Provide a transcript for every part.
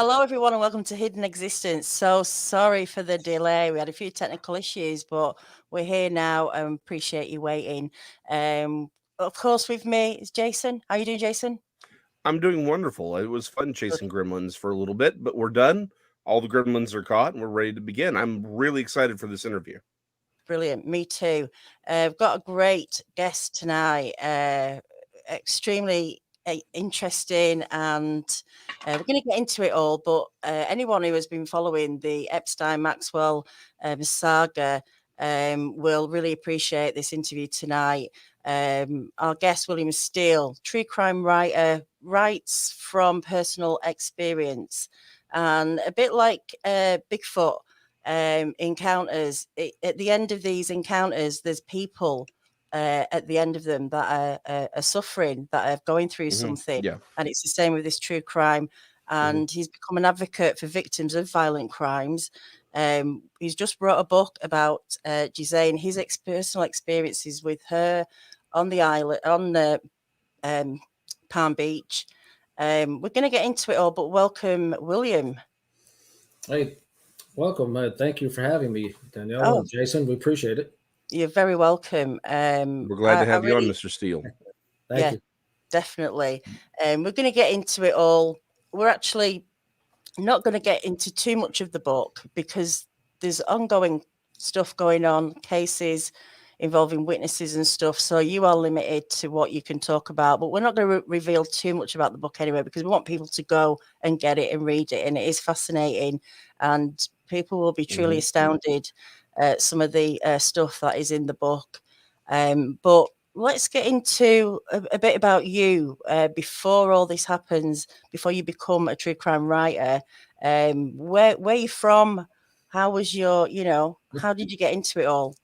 Hello, everyone, and welcome to Hidden Existence. So sorry for the delay. We had a few technical issues, but we're here now and appreciate you waiting. Of course, with me is Jason. How are you doing, Jason? I'm doing wonderful. It was fun Good. chasing gremlins for a little bit, but we're done. All the gremlins are caught, and we're ready to begin. I'm really excited for this interview. Brilliant. Me too. I've got a great guest tonight. Extremely interesting, and we're going to get into it all. But anyone who has been following the Epstein Maxwell saga will really appreciate this interview tonight. Our guest, William Steele, true crime writer, writes from personal experience, and a bit like Bigfoot encounters. At the end of these encounters, there's people at the end of them that are suffering, that are going through something. Yeah. And it's the same with this true crime. And he's become an advocate for victims of violent crimes. He's just wrote a book about Ghislaine, his personal experiences with her on the island, on the Palm Beach. We're going to get into it all, but welcome, William. Hey, welcome. Thank you for having me, Danielle Oh, and Jason. We appreciate it. you're very welcome. We're glad to have you on, Mr. Steele. Thank Yeah, you. definitely. We're going to get into it all. We're actually not going to get into too much of the book because there's ongoing stuff going on, cases involving witnesses and stuff. So you are limited to what you can talk about. But we're not going to reveal too much about the book anyway, because we want people to go and get it and read it. And it is fascinating. And people will be truly astounded at some of the stuff that is in the book. But let's get into a bit about you before all this happens, before you become a true crime writer. Where are you from? How was your, how did you get into it all?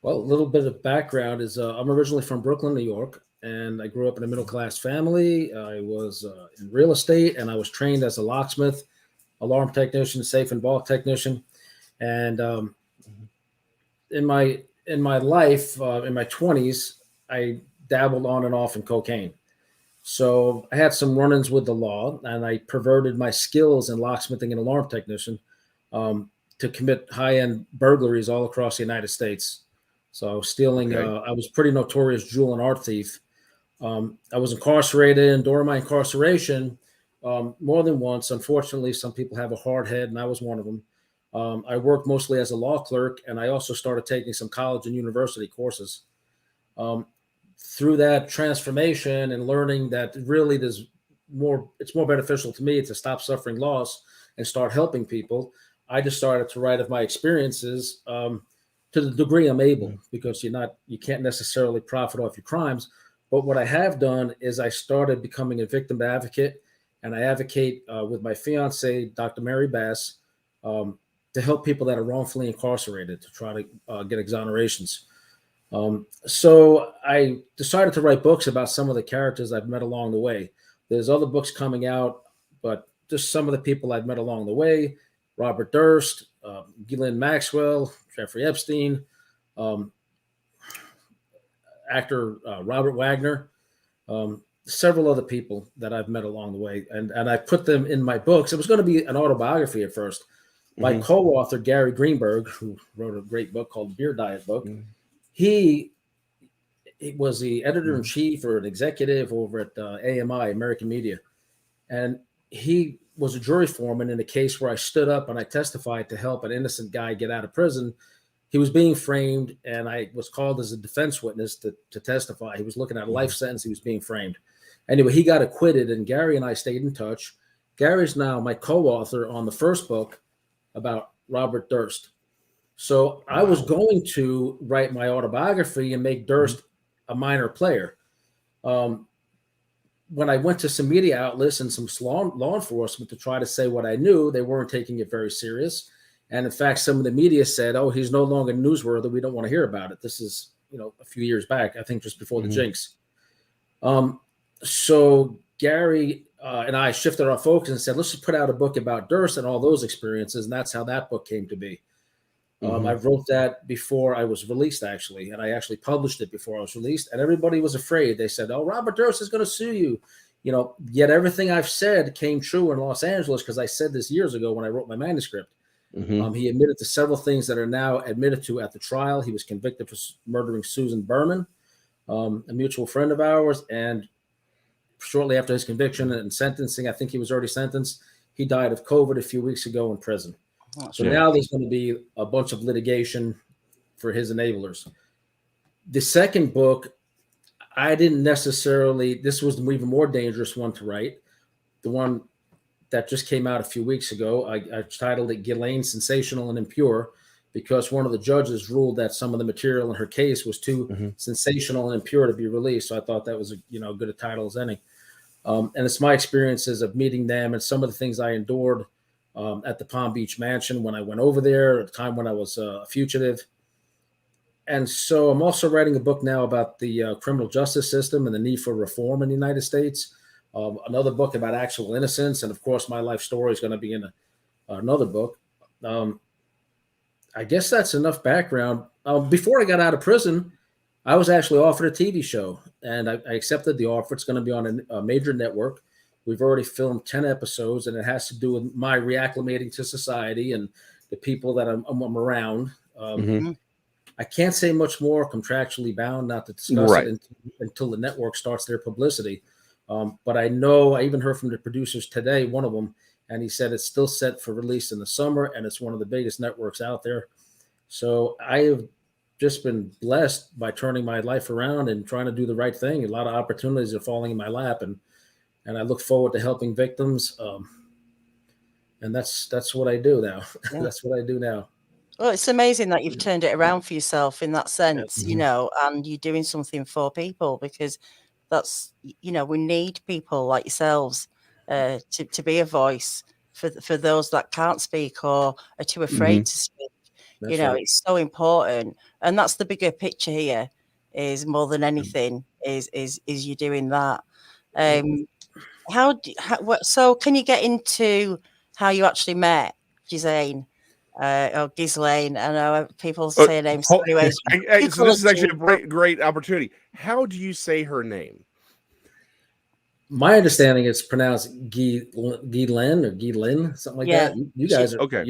Well, a little bit of background is I'm originally from Brooklyn, New York, and I grew up in a middle class family. I was in real estate, and I was trained as a locksmith, alarm technician, safe and vault technician. And in my life, in my 20s, I dabbled on and off in cocaine. So I had some run-ins with the law, and I perverted my skills in locksmithing and alarm technician to commit high-end burglaries all across the United States. So I was stealing. I was pretty notorious jewel and art thief. I was incarcerated, and during my incarceration, more than once. Unfortunately, some people have a hard head, and I was one of them. I worked mostly as a law clerk, and I also started taking some college and university courses. Through that transformation and learning that really it's more beneficial to me to stop suffering loss and start helping people, I just started to write of my experiences to the degree I'm able, because you can't necessarily profit off your crimes. But what I have done is I started becoming a victim advocate, and I advocate with my fiance, Dr. Mary Bass, to help people that are wrongfully incarcerated to try to get exonerations. So I decided to write books about some of the characters I've met along the way. There's other books coming out, but just some of the people I've met along the way: Robert Durst, Ghislaine Maxwell, Jeffrey Epstein, actor Robert Wagner, several other people that I've met along the way. And I put them in my books. It was going to be an autobiography at first. My co-author, Gary Greenberg, who wrote a great book called Beer Diet Book, he was the editor-in-chief or an executive over at AMI, American Media. And he was a jury foreman in a case where I stood up and I testified to help an innocent guy get out of prison. He was being framed, and I was called as a defense witness to testify. He was looking at a life sentence. He was being framed. Anyway, he got acquitted, and Gary and I stayed in touch. Gary's now my co-author on the first book about Robert Durst. So I was going to write my autobiography and make Durst a minor player. When I went to some media outlets and some law enforcement to try to say what I knew, they weren't taking it very serious. And in fact, some of the media said, "Oh, he's no longer newsworthy. We don't want to hear about it." This is, a few years back, I think just before the Jinx. So Gary and I shifted our focus and said, let's just put out a book about Durst and all those experiences. And that's how that book came to be. I wrote that before I was released, actually, and I actually published it before I was released. And everybody was afraid. They said, "Oh, Robert Durst is going to sue you. yet everything I've said came true in Los Angeles, because I said this years ago when I wrote my manuscript. He admitted to several things that are now admitted to at the trial. He was convicted for murdering Susan Berman, a mutual friend of ours, and shortly after his conviction and sentencing, I think he was already sentenced, he died of COVID a few weeks ago in prison. So now there's going to be a bunch of litigation for his enablers. The second book, I didn't necessarily, this was the even more dangerous one to write. The one that just came out a few weeks ago, I titled it Ghislaine, Sensational and Impure, because one of the judges ruled that some of the material in her case was too sensational and impure to be released. So I thought that was good a title as any. And it's my experiences of meeting them and some of the things I endured at the Palm Beach mansion when I went over there, at the time when I was a fugitive. And so I'm also writing a book now about the criminal justice system and the need for reform in the United States. Another book about actual innocence. And of course, my life story is going to be in another book. I guess that's enough background. Before I got out of prison, I was actually offered a TV show, and I accepted the offer. It's going to be on a major network. We've already filmed 10 episodes, and it has to do with my reacclimating to society and the people that I'm around. I can't say much more, contractually bound not to discuss it until the network starts their publicity. But I know, I even heard from the producers today, one of them, and he said it's still set for release in the summer, and it's one of the biggest networks out there. So I have just been blessed by turning my life around and trying to do the right thing. A lot of opportunities are falling in my lap, and I look forward to helping victims. And that's what I do now. That's what I do now. Well, it's amazing that you've turned it around for yourself in that sense, and you're doing something for people, because that's, we need people like yourselves to be a voice for those that can't speak or are too afraid to speak. That's right. It's so important. And that's the bigger picture here, is more than anything is you doing that. So can you get into how you actually met Ghislaine? Or Ghislaine? I know people say her name. So anyways, so this is actually a great opportunity. How do you say her name? My understanding is pronounced Ghislaine or Ghislaine, something like that. You guys are okay.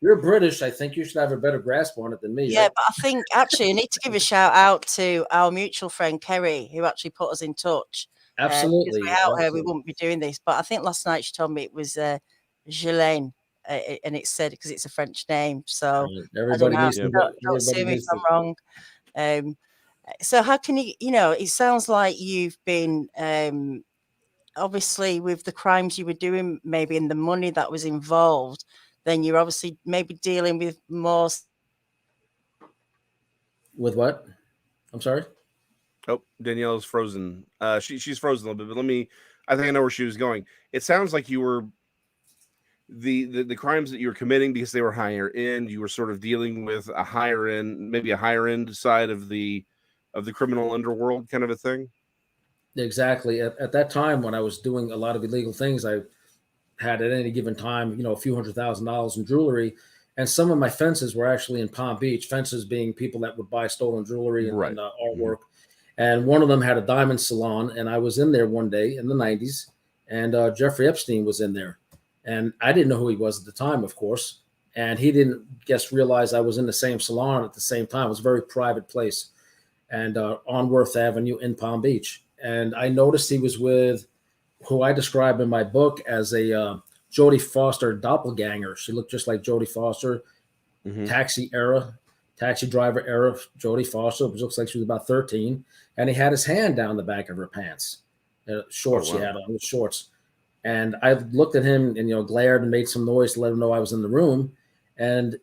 You're British. I think you should have a better grasp on it than me. Yeah, but I think actually I need to give a shout out to our mutual friend Kerry, who actually put us in touch. Absolutely. Without her, we wouldn't be doing this. But I think last night she told me it was Ghislaine, and it said, because it's a French name. So everybody needs to don't sue me if I'm wrong. So how can you, it sounds like you've been, obviously with the crimes you were doing, maybe in the money that was involved, then you're obviously maybe dealing with more. With what? I'm sorry? Oh, Danielle's frozen. She's frozen a little bit, but I think I know where she was going. It sounds like you were, the crimes that you were committing, because they were higher end, you were sort of dealing with a higher end side of the criminal underworld kind of a thing. Exactly. At that time, when I was doing a lot of illegal things, I had at any given time, a few $100,000 in jewelry, and some of my fences were actually in Palm Beach. Fences being people that would buy stolen jewelry and artwork. And one of them had a diamond salon, and I was in there one day in the 90s, and Jeffrey Epstein was in there, and I didn't know who he was at the time, of course, and he didn't realize I was in the same salon at the same time. It was a very private place, and on Worth Avenue in Palm Beach. And I noticed he was with who I describe in my book as a Jody Foster doppelganger. She looked just like Jody Foster, taxi driver era Jody Foster, which looks like she was about 13. And he had his hand down the back of her pants, shorts she had on, shorts. And I looked at him and, glared and made some noise to let him know I was in the room. And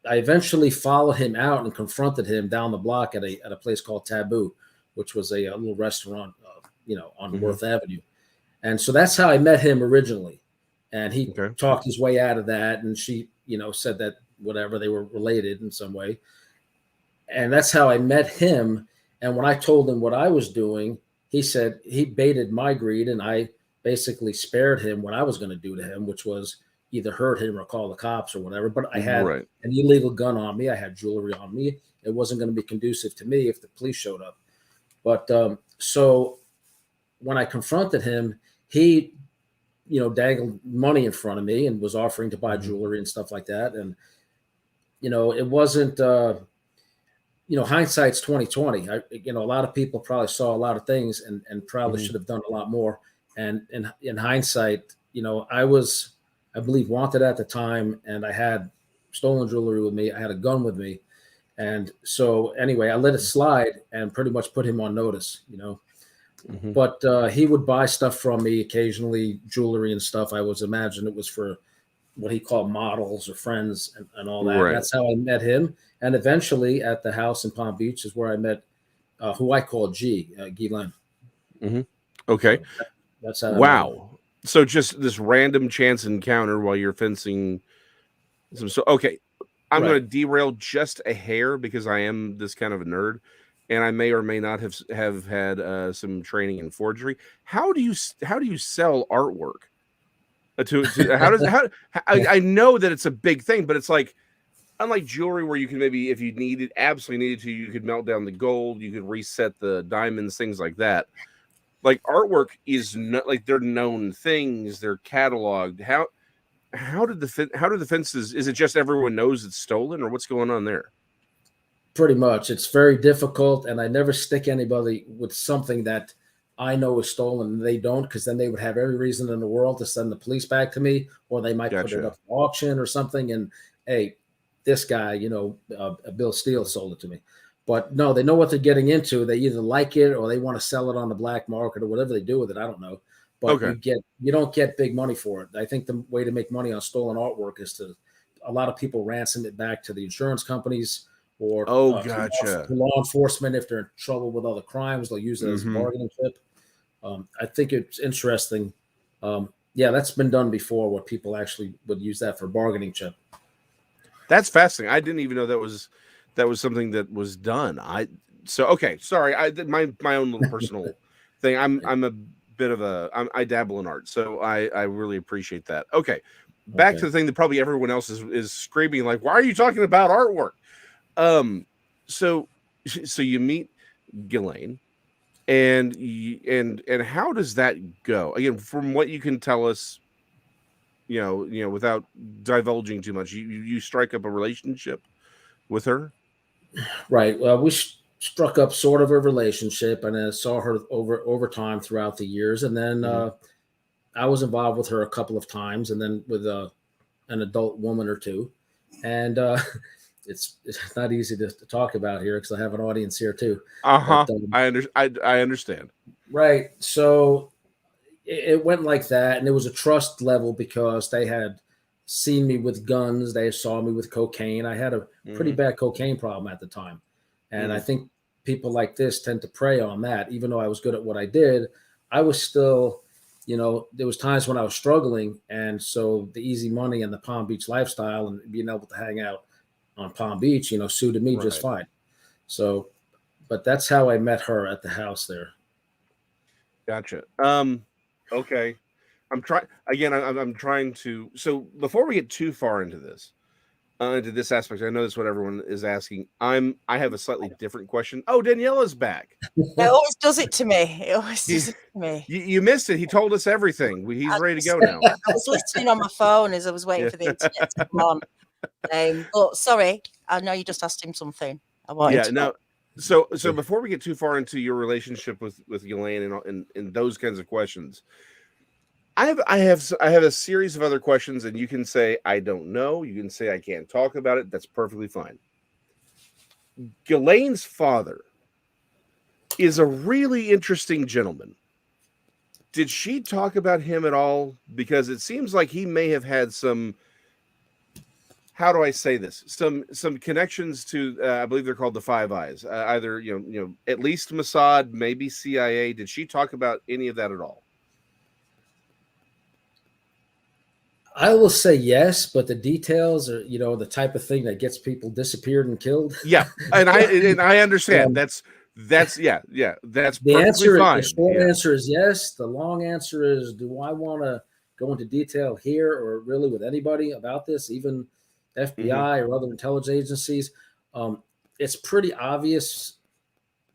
I eventually followed him out and confronted him down the block at a place called Taboo, which was a little restaurant, on Worth Avenue. And so that's how I met him originally. And he talked his way out of that. And she, said that whatever, they were related in some way. And that's how I met him. And when I told him what I was doing, he said he baited my greed, and I basically spared him what I was going to do to him, which was either hurt him or call the cops or whatever. But I had an illegal gun on me. I had jewelry on me. It wasn't going to be conducive to me if the police showed up. But so when I confronted him, he, dangled money in front of me and was offering to buy jewelry and stuff like that. And, it wasn't, hindsight's 2020. A lot of people probably saw a lot of things and probably should have done a lot more. And in hindsight, I was, I believe, wanted at the time, and I had stolen jewelry with me. I had a gun with me. And so anyway, I let it slide and pretty much put him on notice, But he would buy stuff from me occasionally, jewelry and stuff. I was imagine it was for what he called models or friends and all that. Right. That's how I met him. And eventually at the house in Palm Beach is where I met who I call Ghislaine. Okay. So that's how. Wow. So just this random chance encounter while you're fencing. So okay, I'm going to derail just a hair because I am this kind of a nerd, and I may or may not have had some training in forgery. How do you sell artwork? I know that it's a big thing, but it's like, unlike jewelry where you can maybe, if you absolutely needed to, you could melt down the gold, you could reset the diamonds, things like that. Like artwork is not like they're known things, they're cataloged. How did the fences? Is it just everyone knows it's stolen, or what's going on there? Pretty much, it's very difficult, and I never stick anybody with something that I know is stolen and they don't, because then they would have every reason in the world to send the police back to me, or they might put it up for auction or something. And hey, this guy, Bill Steele sold it to me. But no, they know what they're getting into. They either like it or they want to sell it on the black market or whatever they do with it. I don't know. But you don't get big money for it. I think the way to make money on stolen artwork is a lot of people ransom it back to the insurance companies or to law enforcement. If they're in trouble with other crimes, they'll use it as a bargaining chip. I think it's interesting. That's been done before, where people actually would use that for bargaining chip. That's fascinating. I didn't even know that was something that was done. Sorry. My own little personal thing. I'm a bit of I dabble in art, so I really appreciate that. Okay. Back to the thing that probably everyone else is screaming, like, why are you talking about artwork? So you meet Ghislaine, and how does that go? Again, from what you can tell us, without divulging too much, you strike up a relationship with her, right? Well, we struck up sort of a relationship, and I saw her over time throughout the years, and then I was involved with her a couple of times, and then with an adult woman or two, and it's not easy to talk about here because I have an audience here too. But, I understand. Right. So it went like that, and there was a trust level because they had seen me with guns. They saw me with cocaine. I had a pretty bad cocaine problem at the time. And I think people like this tend to prey on that. Even though I was good at what I did, I was still, there was times when I was struggling. And so the easy money and the Palm Beach lifestyle and being able to hang out on Palm Beach, suited me just fine. So, but that's how I met her at the house there. Gotcha. Okay. I'm trying to. So before we get too far into this aspect, I know that's what everyone is asking. I have a slightly different question. Oh, Daniela's back. It always does it to me. You missed it. He told us everything. He's ready to go now. I was listening on my phone as I was waiting for the internet to come on. But sorry, I know you just asked him something. So before we get too far into your relationship with Ghislaine and those kinds of questions, I have a series of other questions, and you can say I don't know. You can say I can't talk about it. That's perfectly fine. Ghislaine's father is a really interesting gentleman. Did she talk about him at all? Because it seems like he may have had some. How do I say this? Some connections to I believe they're called the Five Eyes. Either at least Mossad, maybe CIA. Did she talk about any of that at all? I will say yes, but the details are, the type of thing that gets people disappeared and killed. Yeah, and I understand. That's the answer. Fine. The short answer is yes. The long answer is, do I want to go into detail here or really with anybody about this, even FBI or other intelligence agencies? It's pretty obvious,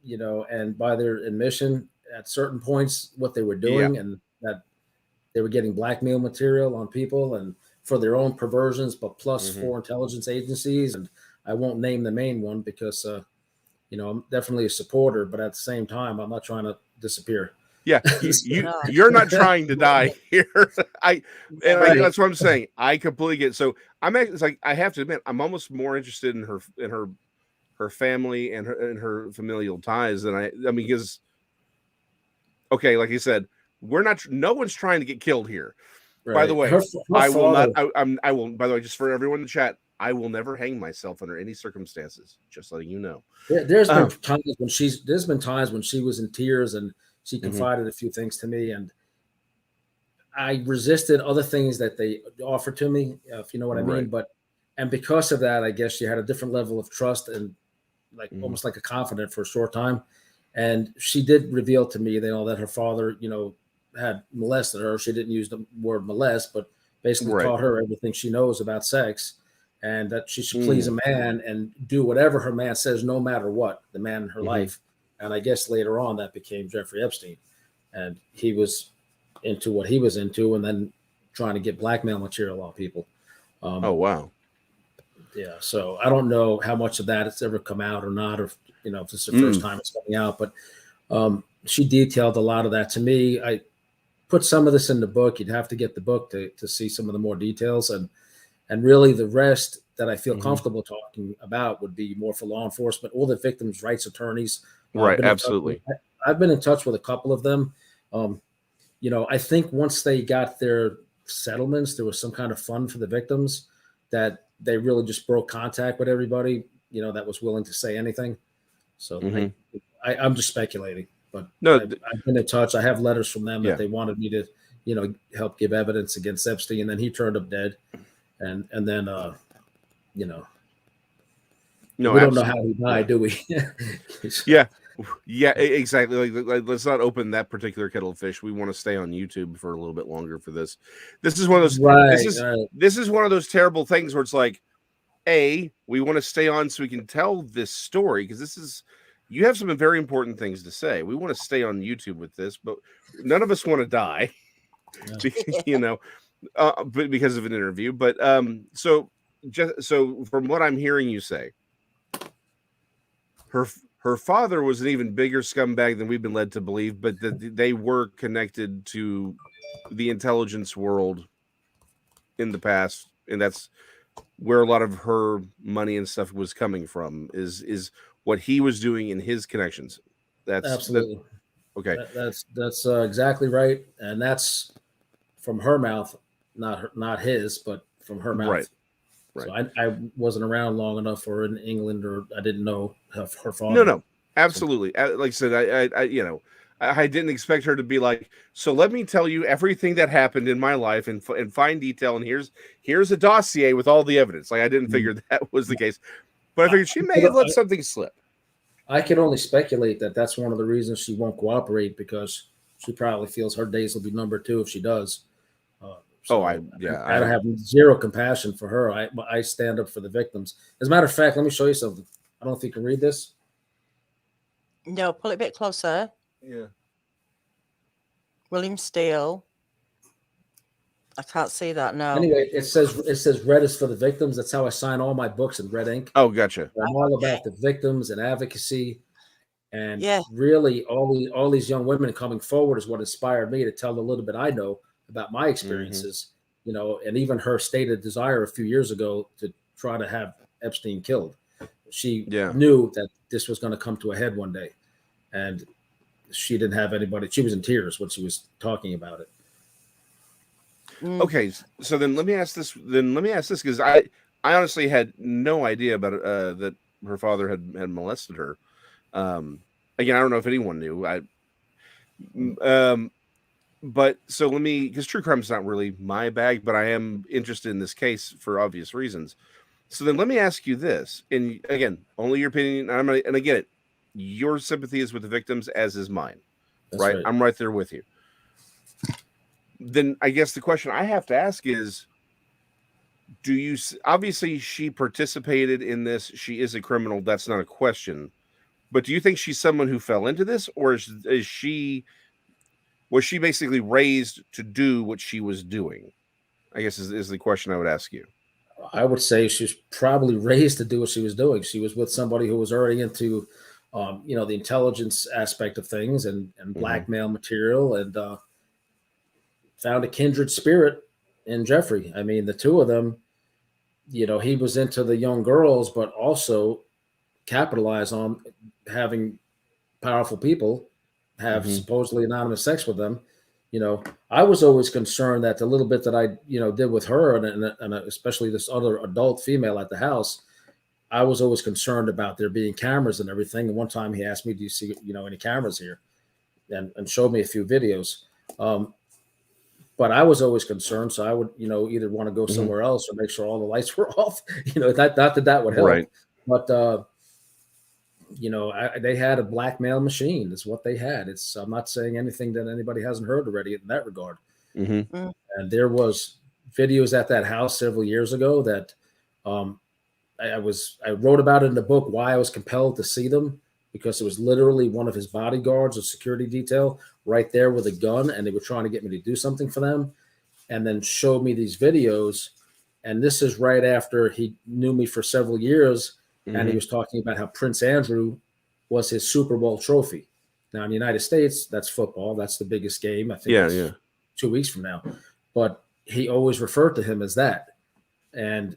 and by their admission, at certain points what they were doing, and that they were getting blackmail material on people and for their own perversions, but plus for intelligence agencies. And I won't name the main one because, I'm definitely a supporter, but at the same time, I'm not trying to disappear. Yeah, you're not trying to die here. That's what I'm saying. I completely get it. So it's like I have to admit, I'm almost more interested in her family and her familial ties than I mean, because okay, like you said, no one's trying to get killed here. Right. By the way, I will not. I will. By the way, just for everyone in the chat, I will never hang myself under any circumstances. Just letting you know. There's been times when she was in tears and she confided a few things to me, and I resisted other things that they offered to me, if you know what I mean. And because of that, I guess she had a different level of trust and almost like a confidant for a short time. And she did reveal to me, that her father, had molested her. She didn't use the word molest, but basically taught her everything she knows about sex, and that she should please a man and do whatever her man says, no matter what, the man in her life. And I guess later on that became Jeffrey Epstein, and he was into what he was into, and then trying to get blackmail material on people. Oh, wow. Yeah. So I don't know how much of that has ever come out or not, or, if this is the first time it's coming out, but she detailed a lot of that to me. I put some of this in the book. You'd have to get the book to see some of the more details, and really the rest that I feel comfortable talking about would be more for law enforcement or the victims' rights attorneys. Right. Absolutely. I've been in touch with a couple of them. I think once they got their settlements, there was some kind of fund for the victims that they really just broke contact with everybody, that was willing to say anything. So I'm just speculating, but no, I've been in touch. I have letters from them that they wanted me to, help give evidence against Epstein, and then he turned up dead. And then, no, we don't know how he died, do we? Yeah, exactly. Like, let's not open that particular kettle of fish. We want to stay on YouTube for a little bit longer for this. This is one of those. This is one of those terrible things where it's like, we want to stay on so we can tell this story, because you have some very important things to say. We want to stay on YouTube with this, but none of us want to die, but because of an interview. But so from what I'm hearing you say, her father was an even bigger scumbag than we've been led to believe, but they were connected to the intelligence world in the past, and that's where a lot of her money and stuff was coming from, is what he was doing in his connections. That's absolutely okay. That's exactly right, and that's from her mouth, not his, but from her mouth. Right. So I wasn't around long enough, or in England, or I didn't know her father. No, absolutely. Like I said, I didn't expect her to be like, so let me tell you everything that happened in my life in fine detail, and here's a dossier with all the evidence. Like, I didn't figure that was the case, but I figured she may have let something slip. I can only speculate that that's one of the reasons she won't cooperate, because she probably feels her days will be numbered too if she does. I have zero compassion for her. I stand up for the victims. As a matter of fact, let me show you something. I don't know if you can read this. No, pull it a bit closer. Yeah. William Steele. I can't see that now. Anyway, it says red is for the victims. That's how I sign all my books in red ink. Oh, gotcha. I'm all about the victims and advocacy. And really all these young women coming forward is what inspired me to tell a little bit I know about my experiences, and even her stated desire a few years ago to try to have Epstein killed. She knew that this was going to come to a head one day, and she didn't have anybody. She was in tears when she was talking about it. Okay, so then let me ask this. Because I honestly had no idea about that her father had molested her. Again, I don't know if anyone knew. But so let me, because true crime is not really my bag, but I am interested in this case for obvious reasons. So then let me ask you this, and again, only your opinion. And I get it. Your sympathy is with the victims, as is mine. Right? I'm right there with you. Then I guess the question I have to ask is, obviously she participated in this. She is a criminal. That's not a question. But do you think she's someone who fell into this, or was she basically raised to do what she was doing? I guess is the question I would ask you. I would say she's probably raised to do what she was doing. She was with somebody who was already into, the intelligence aspect of things and blackmail material, and found a kindred spirit in Jeffrey. I mean, the two of them, he was into the young girls, but also capitalized on having powerful people have supposedly anonymous sex with them. I was always concerned that the little bit that I, did with her and especially this other adult female at the house, I was always concerned about there being cameras and everything. And one time he asked me, do you see, any cameras here? And showed me a few videos. But I was always concerned. So I would, either want to go somewhere else or make sure all the lights were off, not that would help. Right. But, they had a blackmail machine is what they had. I'm not saying anything that anybody hasn't heard already in that regard. And there was videos at that house several years ago that I wrote about it in the book, why I was compelled to see them, because it was literally one of his bodyguards, a security detail right there with a gun. And they were trying to get me to do something for them, and then showed me these videos. And this is right after he knew me for several years. And he was talking about how Prince Andrew was his Super Bowl trophy. Now, in the United States, that's football. That's the biggest game. I think 2 weeks from now. But he always referred to him as that. And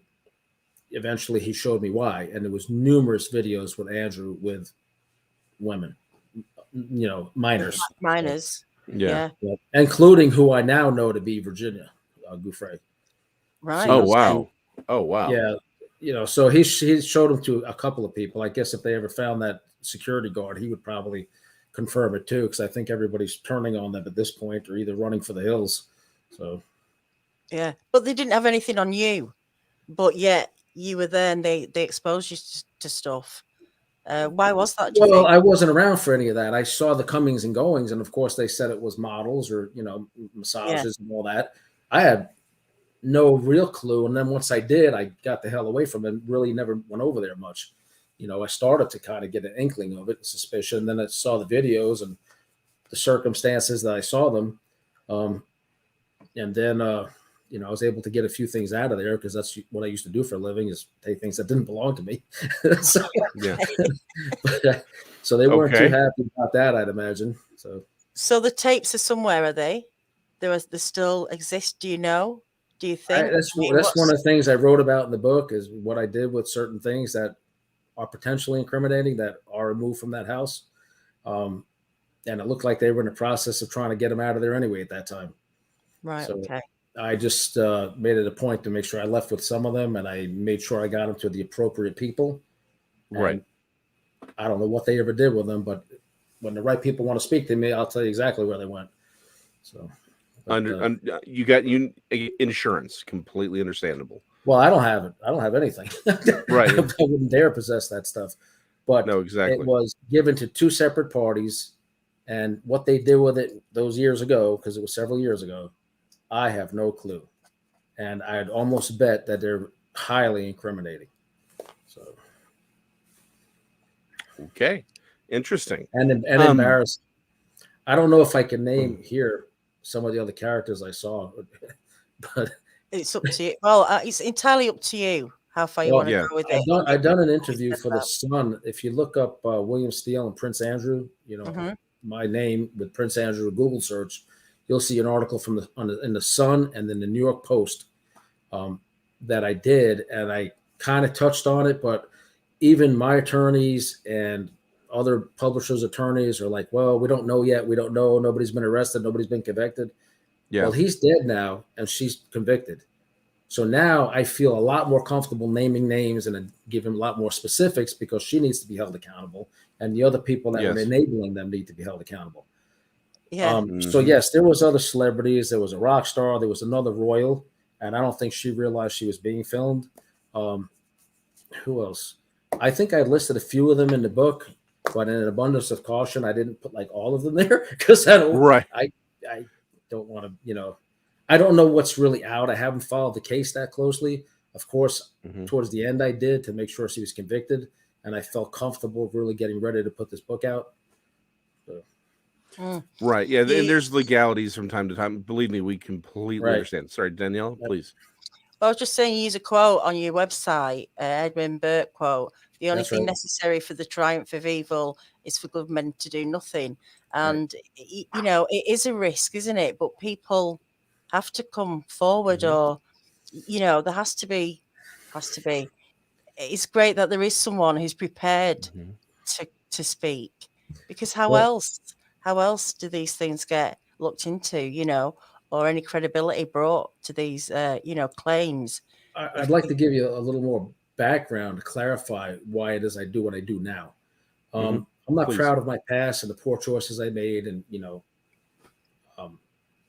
eventually he showed me why. And there was numerous videos with Andrew with women, minors. Minors. Yeah. Including who I now know to be Virginia Gouffre. Right. Oh, wow. Yeah. So he showed them to a couple of people. I guess if they ever found that security guard, he would probably confirm it too, because I think everybody's turning on them at this point, or either running for the hills. So, yeah, but they didn't have anything on you, but yet you were there and they exposed you to stuff. Why was that? Well, I wasn't around for any of that. I saw the comings and goings, and of course they said it was models or massages and all that. I had no real clue. And then once I did, I got the hell away from it. Really never went over there much. I started to kind of get an inkling of it, suspicion. And then I saw the videos and the circumstances that I saw them. And then, I was able to get a few things out of there, because that's what I used to do for a living, is take things that didn't belong to me. So, so they weren't too happy about that, I'd imagine. So the tapes are somewhere, are they? They still exist. Do you know? Do you think that's one of the things I wrote about in the book, is what I did with certain things that are potentially incriminating that are removed from that house. And it looked like they were in the process of trying to get them out of there anyway at that time. Right. So okay. I just made it a point to make sure I left with some of them, and I made sure I got them to the appropriate people. Right. I don't know what they ever did with them, but when the right people want to speak to me, I'll tell you exactly where they went. So. You got insurance, completely understandable. Well, I don't have it. I don't have anything. Right. I wouldn't dare possess that stuff. But no, exactly. It was given to two separate parties, and what they did with it those years ago, because it was several years ago, I have no clue. And I'd almost bet that they're highly incriminating. So. Okay. Interesting. And embarrassing. I don't know if I can name here some of the other characters I saw, but it's up to you. Well, it's entirely up to you how far you want to go with it. I've done an interview for The Sun. If you look up William Steele and Prince Andrew, my name with Prince Andrew, Google search, you'll see an article in The Sun and then the New York Post that I did, and I kind of touched on it, but even my attorneys and other publishers' attorneys are like, well, we don't know yet. We don't know. Nobody's been arrested. Nobody's been convicted. Yeah. Well, he's dead now, and she's convicted. So now I feel a lot more comfortable naming names and giving a lot more specifics, because she needs to be held accountable, and the other people that are enabling them need to be held accountable. Yeah. So yes, there was other celebrities. There was a rock star. There was another royal, and I don't think she realized she was being filmed. Who else? I think I listed a few of them in the book, but in an abundance of caution, I didn't put like all of them there, because I don't. Right. I don't want to. I don't know what's really out. I haven't followed the case that closely. Of course, towards the end, I did, to make sure she was convicted, and I felt comfortable really getting ready to put this book out. Mm. Right. Yeah. And there's legalities from time to time. Believe me, we completely Right. understand. Sorry, Danielle, please. I was just saying, you use a quote on your website, Edmund Burke quote. The only That's thing right. necessary for the triumph of evil is for good men to do nothing. And, you know, it is a risk, isn't it? But people have to come forward, or, you know, there has to be. It's great that there is someone who's prepared to speak, because how else do these things get looked into, you know, or any credibility brought to these, you know, claims? I'd like to give you a little more background to clarify why it is I do what I do now. I'm not Please. proud of my past and the poor choices I made, and you know,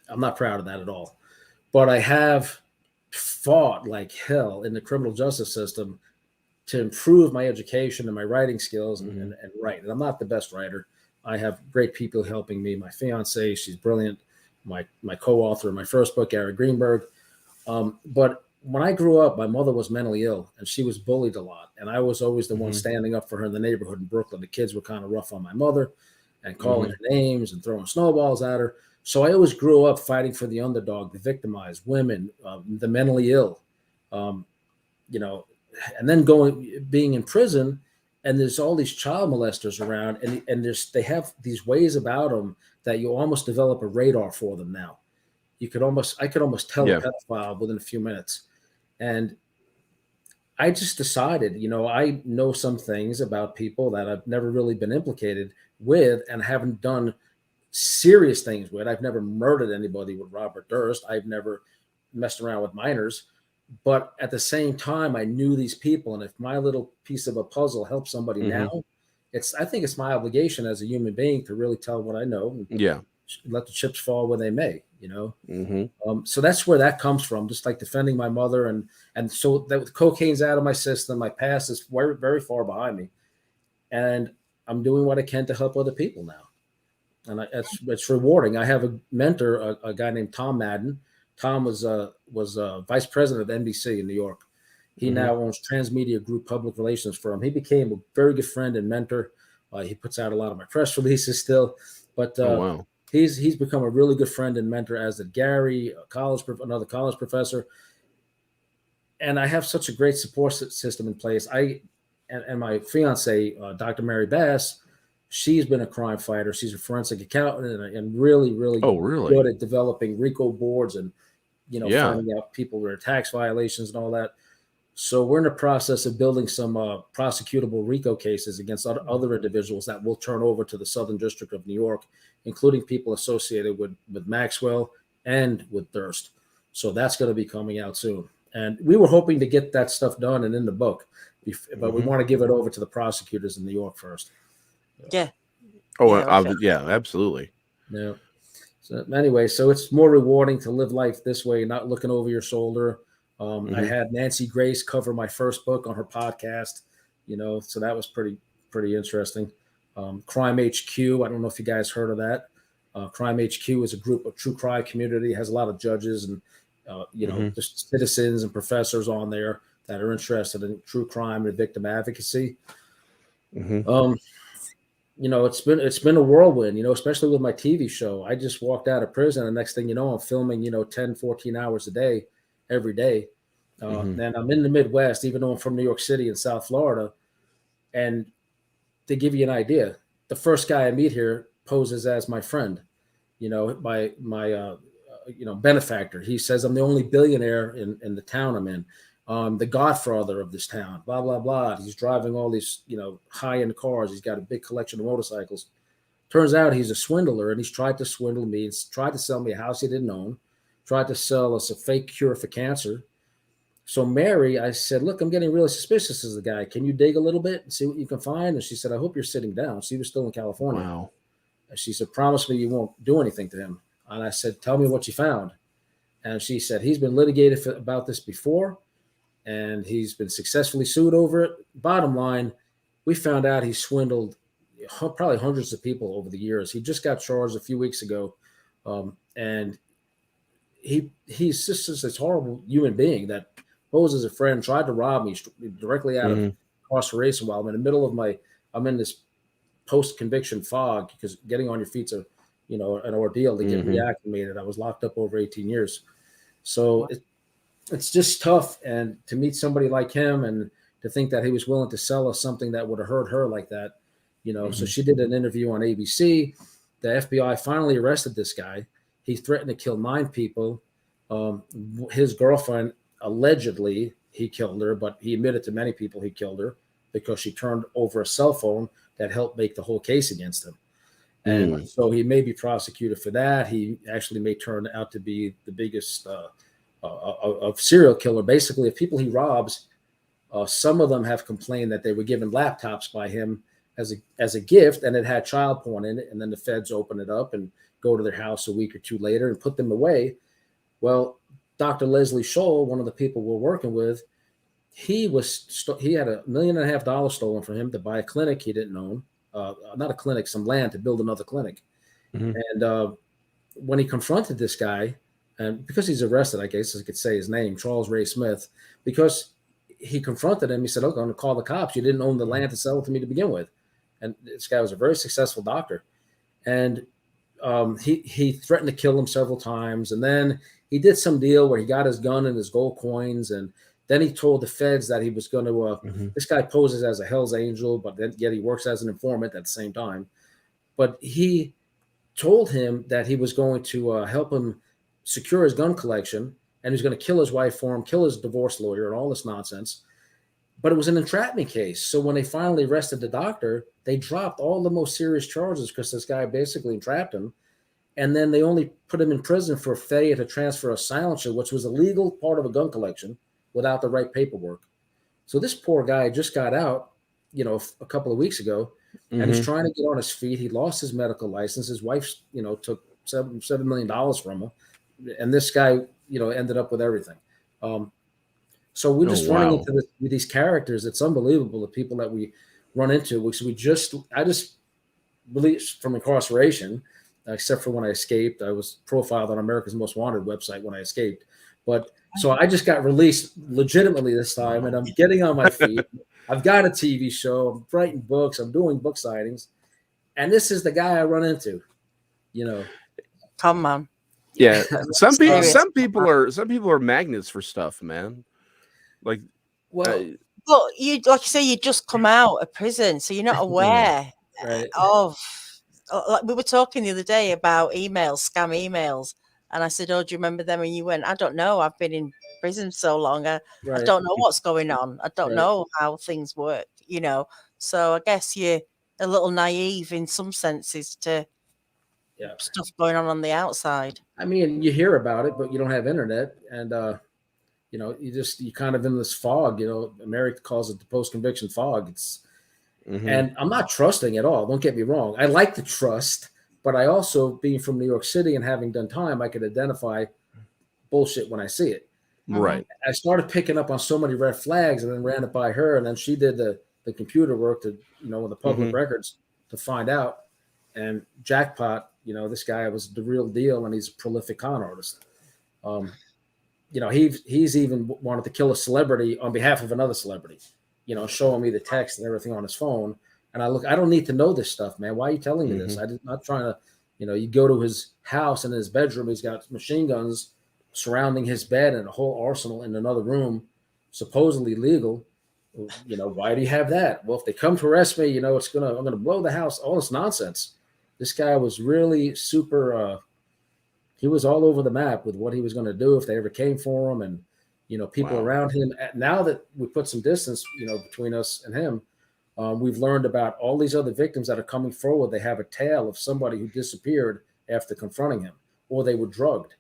I'm not proud of that at all. But I have fought like hell in the criminal justice system to improve my education and my writing skills and write. And I'm not the best writer. I have great people helping me. My fiance, she's brilliant. My co-author of my first book, Gary Greenberg. But when I grew up, my mother was mentally ill and she was bullied a lot. And I was always the one standing up for her in the neighborhood in Brooklyn. The kids were kind of rough on my mother and calling her names and throwing snowballs at her. So I always grew up fighting for the underdog, the victimized, women, the mentally ill, you know, and then being in prison, and there's all these child molesters around, and they have these ways about them that you almost develop a radar for them now. I could almost tell a pedophile within a few minutes. And I just decided, you know, I know some things about people that I've never really been implicated with and haven't done serious things with. I've never murdered anybody with Robert Durst. I've never messed around with minors. But at the same time, I knew these people. And if my little piece of a puzzle helps somebody now, I think it's my obligation as a human being to really tell what I know. And let the chips fall where they may, you know? So that's where that comes from, just like defending my mother. And so that cocaine's out of my system. My past is very, very far behind me. And I'm doing what I can to help other people now. And it's rewarding. I have a mentor, a guy named Tom Madden. Tom was vice president of NBC in New York. He now owns Transmedia Group public relations firm. He became a very good friend and mentor. He puts out a lot of my press releases still, but he's become a really good friend and mentor, as did Gary, another college professor. And I have such a great support system in place. And my fiance, Dr. Mary Bass, she's been a crime fighter. She's a forensic accountant and really, really good at developing RICO boards and, you know, finding out people with tax violations and all that. So we're in the process of building some prosecutable RICO cases against other individuals that will turn over to the Southern District of New York, including people associated with Maxwell and with Durst. So that's going to be coming out soon. And we were hoping to get that stuff done and in the book, but we want to give it over to the prosecutors in New York first. Yeah. Absolutely. Yeah. So anyway, so it's more rewarding to live life this way, not looking over your shoulder. I had Nancy Grace cover my first book on her podcast, you know, so that was pretty interesting. Crime HQ, I don't know if you guys heard of that. Crime HQ is a group of true crime community. It has a lot of judges and, you know, just citizens and professors on there that are interested in true crime and victim advocacy. You know, it's been a whirlwind, you know, especially with my TV show. I just walked out of prison, and next thing you know, I'm filming, you know, 10, 14 hours a day, every day. And I'm in the Midwest, even though I'm from New York City and South Florida. And to give you an idea, the first guy I meet here poses as my friend, you know, my you know, benefactor. He says I'm the only billionaire in the town I'm in. The godfather of this town, blah, blah, blah. He's driving all these, you know, high-end cars. He's got a big collection of motorcycles. Turns out he's a swindler, and he's tried to swindle me. He's tried to sell me a house he didn't own, tried to sell us a fake cure for cancer. So Mary, I said, look, I'm getting really suspicious as the guy. Can you dig a little bit and see what you can find? And she said, I hope you're sitting down. She was still in California. Wow. And she said, promise me you won't do anything to him. And I said, tell me what you found. And she said, he's been litigated about this before, and he's been successfully sued over it. Bottom line, we found out he swindled probably hundreds of people over the years. He just got charged a few weeks ago, and he's just this horrible human being that poses a friend, tried to rob me directly out of incarceration while I'm in the middle of I'm in this post-conviction fog, because getting on your feet's an ordeal to get reacclimated. I was locked up over 18 years. So it's just tough. And to meet somebody like him and to think that he was willing to sell us something that would have hurt her like that, So she did an interview on ABC. The FBI finally arrested this guy. He threatened to kill 9 people. His girlfriend, allegedly, he killed her, but he admitted to many people he killed her because she turned over a cell phone that helped make the whole case against him. And so he may be prosecuted for that. He actually may turn out to be the biggest of serial killer. Basically, of people he robs, some of them have complained that they were given laptops by him as a gift, and it had child porn in it. And then the feds open it up and go to their house a week or 2 later and put them away. Well, Dr. Leslie Scholl, one of the people we're working with, he had $1.5 million stolen from him to buy a clinic he didn't own. Not a clinic, some land to build another clinic. And when he confronted this guy, and because he's arrested, I guess I could say his name, Charles Ray Smith, because he confronted him, he said, "Okay, I'm going to call the cops. You didn't own the land to sell it to me to begin with." And this guy was a very successful doctor. And he threatened to kill him several times. And then he did some deal where he got his gun and his gold coins. And then he told the feds that he was going to, this guy poses as a Hell's Angel, but then yet he works as an informant at the same time. But he told him that he was going to help him secure his gun collection, and he was going to kill his wife for him, kill his divorce lawyer, and all this nonsense. But it was an entrapment case. So when they finally arrested the doctor, they dropped all the most serious charges because this guy basically entrapped him. And then they only put him in prison for failure to transfer a silencer, which was a legal part of a gun collection, without the right paperwork. So this poor guy just got out, a couple of weeks ago, and he's trying to get on his feet. He lost his medical license. His wife, took $7 million from him. And this guy, ended up with everything. So we're just running into these characters. It's unbelievable, the people that we run into. I just released from incarceration, except for when I escaped. I was profiled on America's Most Wanted website when I escaped. But so I just got released legitimately this time, and I'm getting on my feet. I've got a TV show. I'm writing books. I'm doing book signings. And this is the guy I run into, Come on. Yeah. Some people are magnets for stuff, man. Like, but you, like you say, you just come out of prison, so you're not aware of. Like we were talking the other day about scam emails, and I said, "Oh, do you remember them?" And you went, "I don't know. I've been in prison so long. I don't know what's going on. I don't know how things work. So I guess you're a little naive in some senses to stuff going on the outside. I mean, you hear about it, but you don't have internet, and you kind of in this fog. America calls it the post-conviction fog. It's and I'm not trusting at all. Don't get me wrong. I like to trust, but I also, being from New York City and having done time, I could identify bullshit when I see it. Right. I started picking up on so many red flags, and then ran it by her, and then she did the computer work to, with the public records to find out. And jackpot, this guy was the real deal, and he's a prolific con artist. He's even wanted to kill a celebrity on behalf of another celebrity, showing me the text and everything on his phone. And I don't need to know this stuff, man. Why are you telling me this? I'm not trying to, you go to his house, and in his bedroom, he's got machine guns surrounding his bed and a whole arsenal in another room, supposedly legal. Why do you have that? Well, if they come to arrest me, I'm going to blow the house. All this nonsense. This guy was really super, he was all over the map with what he was going to do if they ever came for him. And, people around him. Now that we put some distance, between us and him, we've learned about all these other victims that are coming forward. They have a tale of somebody who disappeared after confronting him, or they were drugged,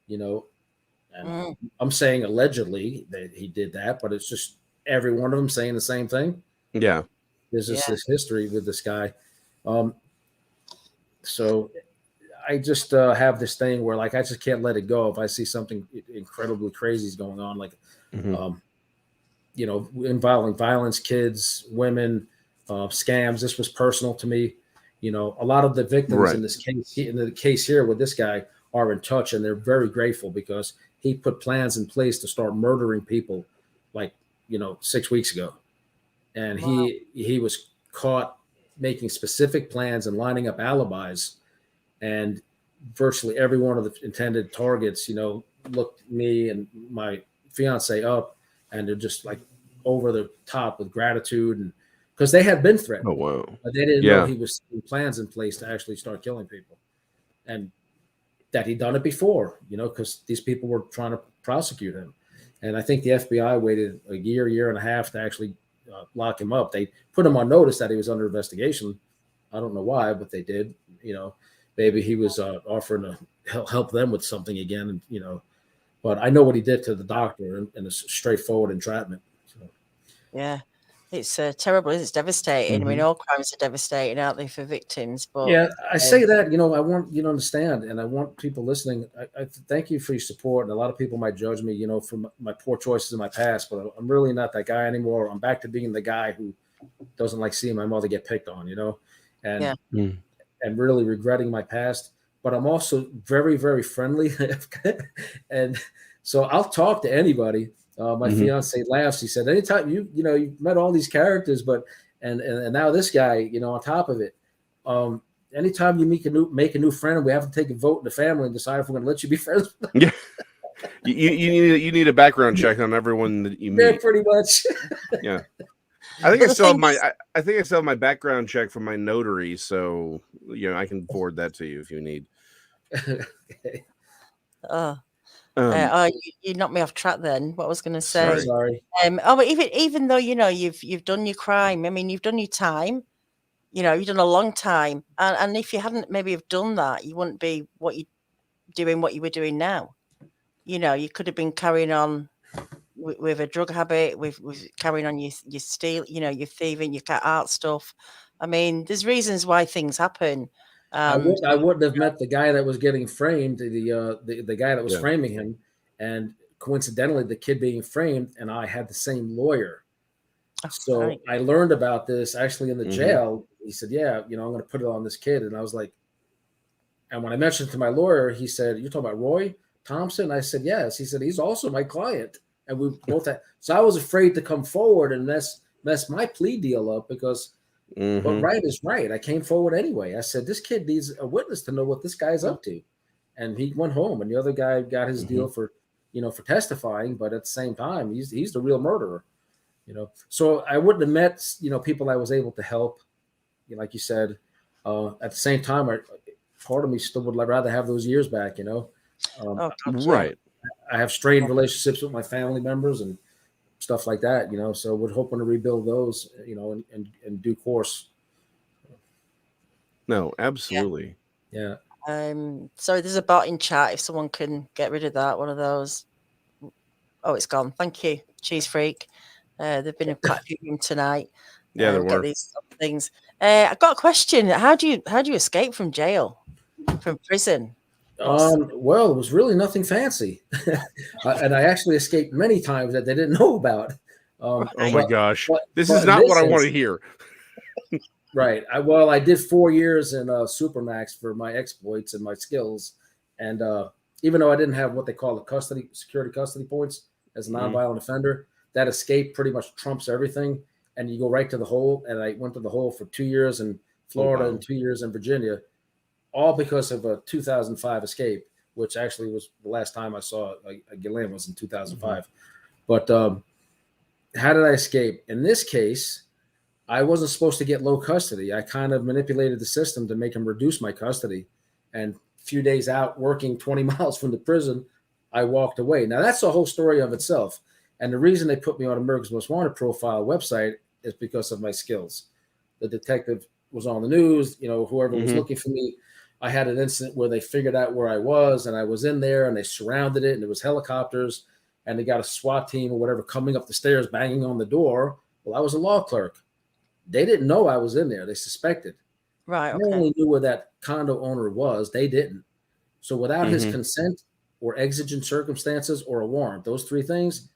and I'm saying allegedly that he did that, but it's just every one of them saying the same thing. Yeah. There's just this history with this guy. So I just have this thing where, like, I just can't let it go if I see something incredibly crazy is going on, like, involving violence, kids, women, scams. This was personal to me. A lot of the victims in this case, in the case here with this guy, are in touch, and they're very grateful because he put plans in place to start murdering people, like, 6 weeks ago. and Wow. he was caught making specific plans and lining up alibis, and virtually every one of the intended targets, looked me and my fiance up, and they're just like over the top with gratitude, and because they had been threatened. Oh wow. But they didn't know Yeah. he was putting plans in place to actually start killing people, and that he'd done it before, because these people were trying to prosecute him. And I think the FBI waited a year and a half to actually lock him up. They put him on notice that he was under investigation. I don't know why, but they did. Maybe he was offering to help them with something again, But I know what he did to the doctor in a straightforward entrapment. So. Yeah, it's terrible. It's devastating. I mean, Mhm. all crimes are devastating, aren't they, for victims? But Yeah, I say that, I want you to understand, and I want people listening. I thank you for your support. And a lot of people might judge me, for my poor choices in my past, but I'm really not that guy anymore. I'm back to being the guy who doesn't like seeing my mother get picked on, and Yeah. and really regretting my past. But I'm also very, very friendly, and so I'll talk to anybody. My fiance laughs. He said, "Anytime you've met all these characters, but and now this guy, on top of it." Anytime you make a new friend, and we have to take a vote in the family and decide if we're going to let you be friends with them. Yeah. You need a background check on everyone that you meet. Yeah, pretty much. Yeah. I think I still have my background check from my notary, so I can forward that to you if you need. Okay. You knocked me off track then. What I was going to say. Sorry. But even though you've done your crime, I mean, you've done your time. You've done a long time, and if you hadn't maybe have done that, you wouldn't be what you were doing now. You could have been carrying on with a drug habit, with carrying on your steal, your thieving, your art stuff. I mean, there's reasons why things happen. I wouldn't have met the guy that was getting framed, the guy that was framing him, and coincidentally, the kid being framed and I had the same lawyer. So right. I learned about this actually in the jail. He said, "Yeah, I'm going to put it on this kid," and I was like, and when I mentioned it to my lawyer, he said, "You're talking about Roy Thompson?" I said, "Yes." He said, "He's also my client," and we both had. So I was afraid to come forward and mess my plea deal up because. But right is right. I came forward anyway. I said, this kid needs a witness to know what this guy's up to. And he went home, and the other guy got his deal for testifying. But at the same time, he's the real murderer, So I wouldn't have met, people I was able to help, like you said. At the same time, part of me still would rather have those years back, Right. I have strained relationships with my family members and stuff like that, so we're hoping to rebuild those, in due course. No, absolutely. Yeah. Sorry, there's a bot in chat. If someone can get rid of that, one of those. Oh, it's gone. Thank you, Cheese Freak. There've been a few of them tonight. Yeah, there were. Get these things. I've got a question. How do you escape from jail, from prison? Well, it was really nothing fancy, and I actually escaped many times that they didn't know about. Oh my gosh, this is not what I want to hear. Right. I did 4 years in Supermax for my exploits and my skills, and even though I didn't have what they call the security custody points as a nonviolent offender, that escape pretty much trumps everything, and you go right to the hole. And I went to the hole for 2 years in Florida and 2 years in Virginia. All because of a 2005 escape, which actually was the last time I saw a Ghislaine was in 2005. But how did I escape? In this case, I wasn't supposed to get low custody. I kind of manipulated the system to make him reduce my custody. And a few days out working 20 miles from the prison, I walked away. Now, that's the whole story of itself. And the reason they put me on America's Most Wanted profile website is because of my skills. The detective was on the news, whoever was looking for me. I had an incident where they figured out where I was, and I was in there, and they surrounded it, and there was helicopters, and they got a SWAT team or whatever coming up the stairs, banging on the door. Well, I was a law clerk. They didn't know I was in there. They suspected. Right. Okay. I only knew where that condo owner was. They didn't. So without his consent or exigent circumstances or a warrant, those three things,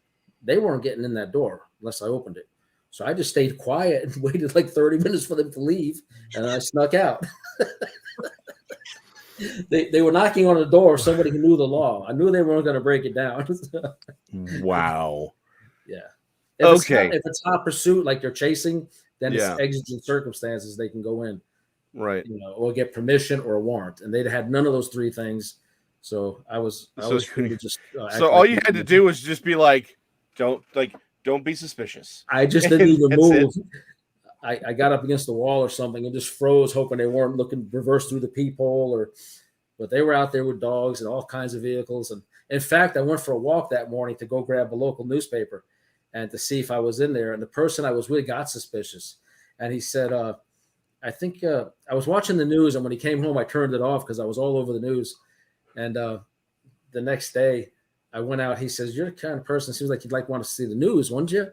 they weren't getting in that door unless I opened it. So I just stayed quiet and waited like 30 minutes for them to leave, and I snuck out. They were knocking on the door. Somebody who knew the law. I knew they weren't going to break it down. Wow. Yeah. If it's hot pursuit, like they're chasing, then it's Yeah. exigent circumstances they can go in, Right. or get permission or a warrant, and they'd had none of those three things. So I was free to just. So all you had to do was just be like, don't be suspicious. I just didn't even move. It. I got up against the wall or something and just froze, hoping they weren't looking reverse through the peephole, but they were out there with dogs and all kinds of vehicles. And in fact, I went for a walk that morning to go grab a local newspaper and to see if I was in there. And the person I was with got suspicious. And he said, I think I was watching the news, and when he came home, I turned it off because I was all over the news. And the next day I went out. He says, "You're the kind of person, seems like you'd want to see the news, wouldn't you?"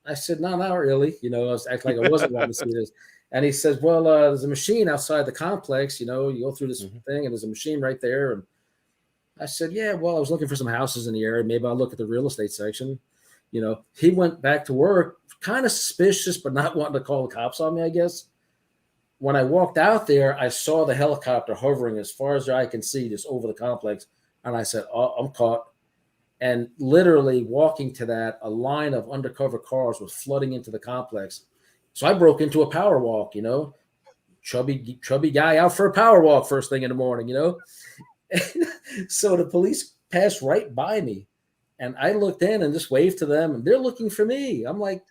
I said, "No, not really." I was acting like I wasn't wanting to see this. And he says, "Well, there's a machine outside the complex. You go through this thing, and there's a machine right there." And I said, "Yeah, well, I was looking for some houses in the area. Maybe I'll look at the real estate section." He went back to work, kind of suspicious, but not wanting to call the cops on me, I guess. When I walked out there, I saw the helicopter hovering as far as I can see, just over the complex. And I said, "Oh, I'm caught." And literally walking to that, a line of undercover cars was flooding into the complex. So I broke into a power walk, chubby guy out for a power walk first thing in the morning, So the police passed right by me, and I looked in and just waved to them, and they're looking for me. I'm like,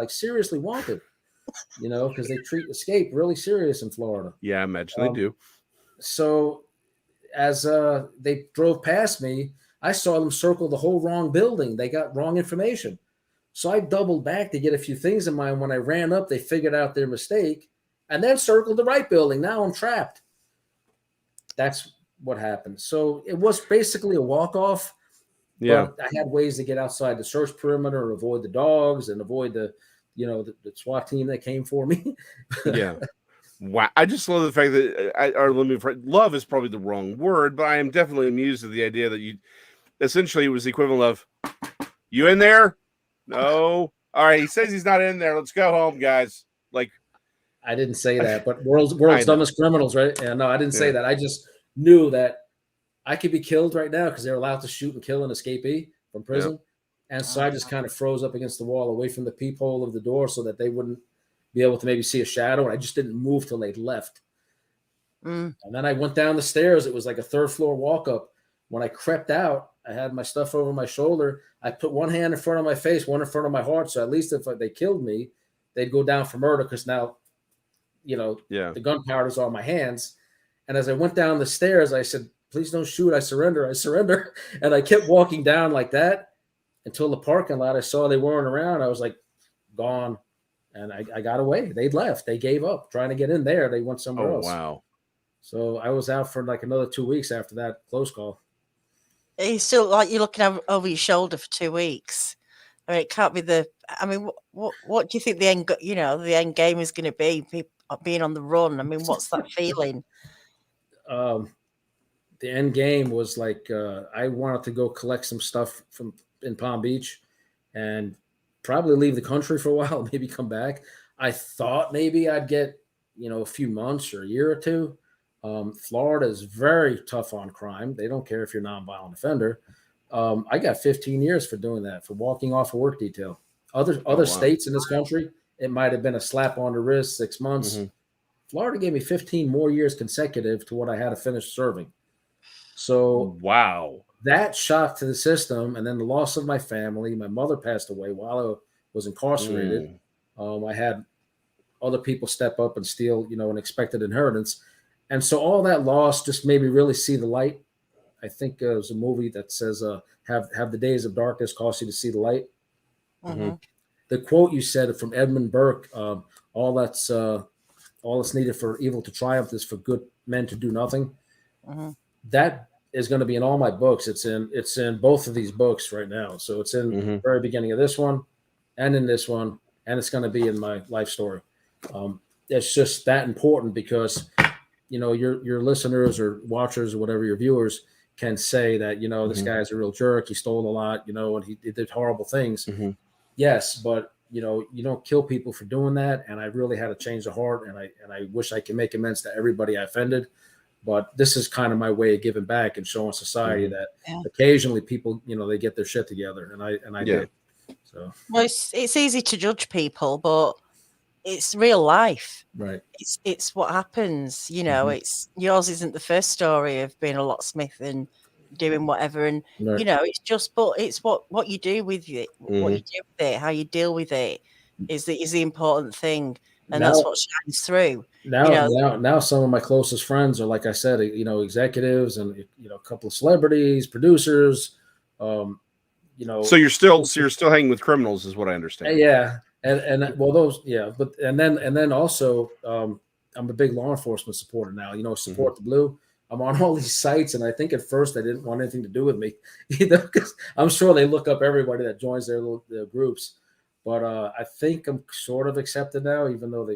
seriously wanted, because they treat escape really serious in Florida. Yeah, I imagine they do. So as they drove past me, I saw them circle the whole wrong building. They got wrong information. So I doubled back to get a few things in mind. When I ran up, they figured out their mistake and then circled the right building. Now I'm trapped. That's what happened. So it was basically a walk-off. Yeah. But I had ways to get outside the search perimeter, avoid the dogs, and avoid the SWAT team that came for me. Yeah. Wow. I just love the fact that love is probably the wrong word, but I am definitely amused at the idea that you essentially it was the equivalent of, "You in there? No. All right. He says he's not in there. Let's go home, guys." Like, I didn't say that, but world's dumbest criminals, right? Yeah, no, I didn't say that. I just knew that I could be killed right now because they're allowed to shoot and kill an escapee from prison. Yep. And so I just kind of froze up against the wall away from the peephole of the door so that they wouldn't be able to maybe see a shadow. And I just didn't move till they'd left. And then I went down the stairs. It was like a third floor walk up. When I crept out, I had my stuff over my shoulder. I put one hand in front of my face, one in front of my heart. So at least if they killed me, they'd go down for murder because now, the gunpowder's on my hands. And as I went down the stairs, I said, "Please don't shoot. I surrender. I surrender." And I kept walking down like that until the parking lot. I saw they weren't around. I was like, gone. And I got away. They'd left. They gave up trying to get in there. They went somewhere else. Wow. So I was out for like another 2 weeks after that close call. It's still like you're looking over your shoulder for 2 weeks. I mean, it can't be what do you think the end game is going to be? People being on the run. I mean, what's that feeling? The end game was like I wanted to go collect some stuff in Palm Beach and probably leave the country for a while, maybe come back. I thought maybe I'd get, a few months or a year or two. Florida is very tough on crime. They don't care if you're a nonviolent offender. I got 15 years for doing that, for walking off a work detail. Other states in this country, it might have been a slap on the wrist, 6 months. Mm-hmm. Florida gave me 15 more years consecutive to what I had to finish serving. So wow, that shock to the system, and then the loss of my family. My mother passed away while I was incarcerated. I had other people step up and steal, an expected inheritance. And so all that loss just made me really see the light. I think it was a movie that says, have the days of darkness cause you to see the light. Mm-hmm. The quote you said from Edmund Burke, all that's needed for evil to triumph is for good men to do nothing. Mm-hmm. That is going to be in all my books. It's in both of these books right now. So it's in the very beginning of this one and in this one, and it's going to be in my life story. It's just that important because your listeners or watchers or whatever, your viewers can say that, this guy's a real jerk. He stole a lot, and he did horrible things. Mm-hmm. Yes. But, you don't kill people for doing that. And I really had to change the heart. And I wish I could make amends to everybody I offended. But this is kind of my way of giving back and showing society that occasionally people, they get their shit together. And I did. So, Well, it's easy to judge people, but it's real life. right. It's what happens. You know, it's yours isn't the first story of being a locksmith and doing whatever, and Right. you know, it's just, but it's what you do with it, what you do with it, how you deal with it is the important thing, and Now, that's what shines through. You now, know, now, some of my closest friends are, like I said, executives and a couple of celebrities, producers. Um, So you're still hanging with criminals, is what I understand. Yeah, and well, those, yeah, but and then also, I'm a big law enforcement supporter now. Support the Blue. I'm on all these sites, and I think at first they didn't want anything to do with me, because I'm sure they look up everybody that joins their groups. But I think I'm sort of accepted now, even though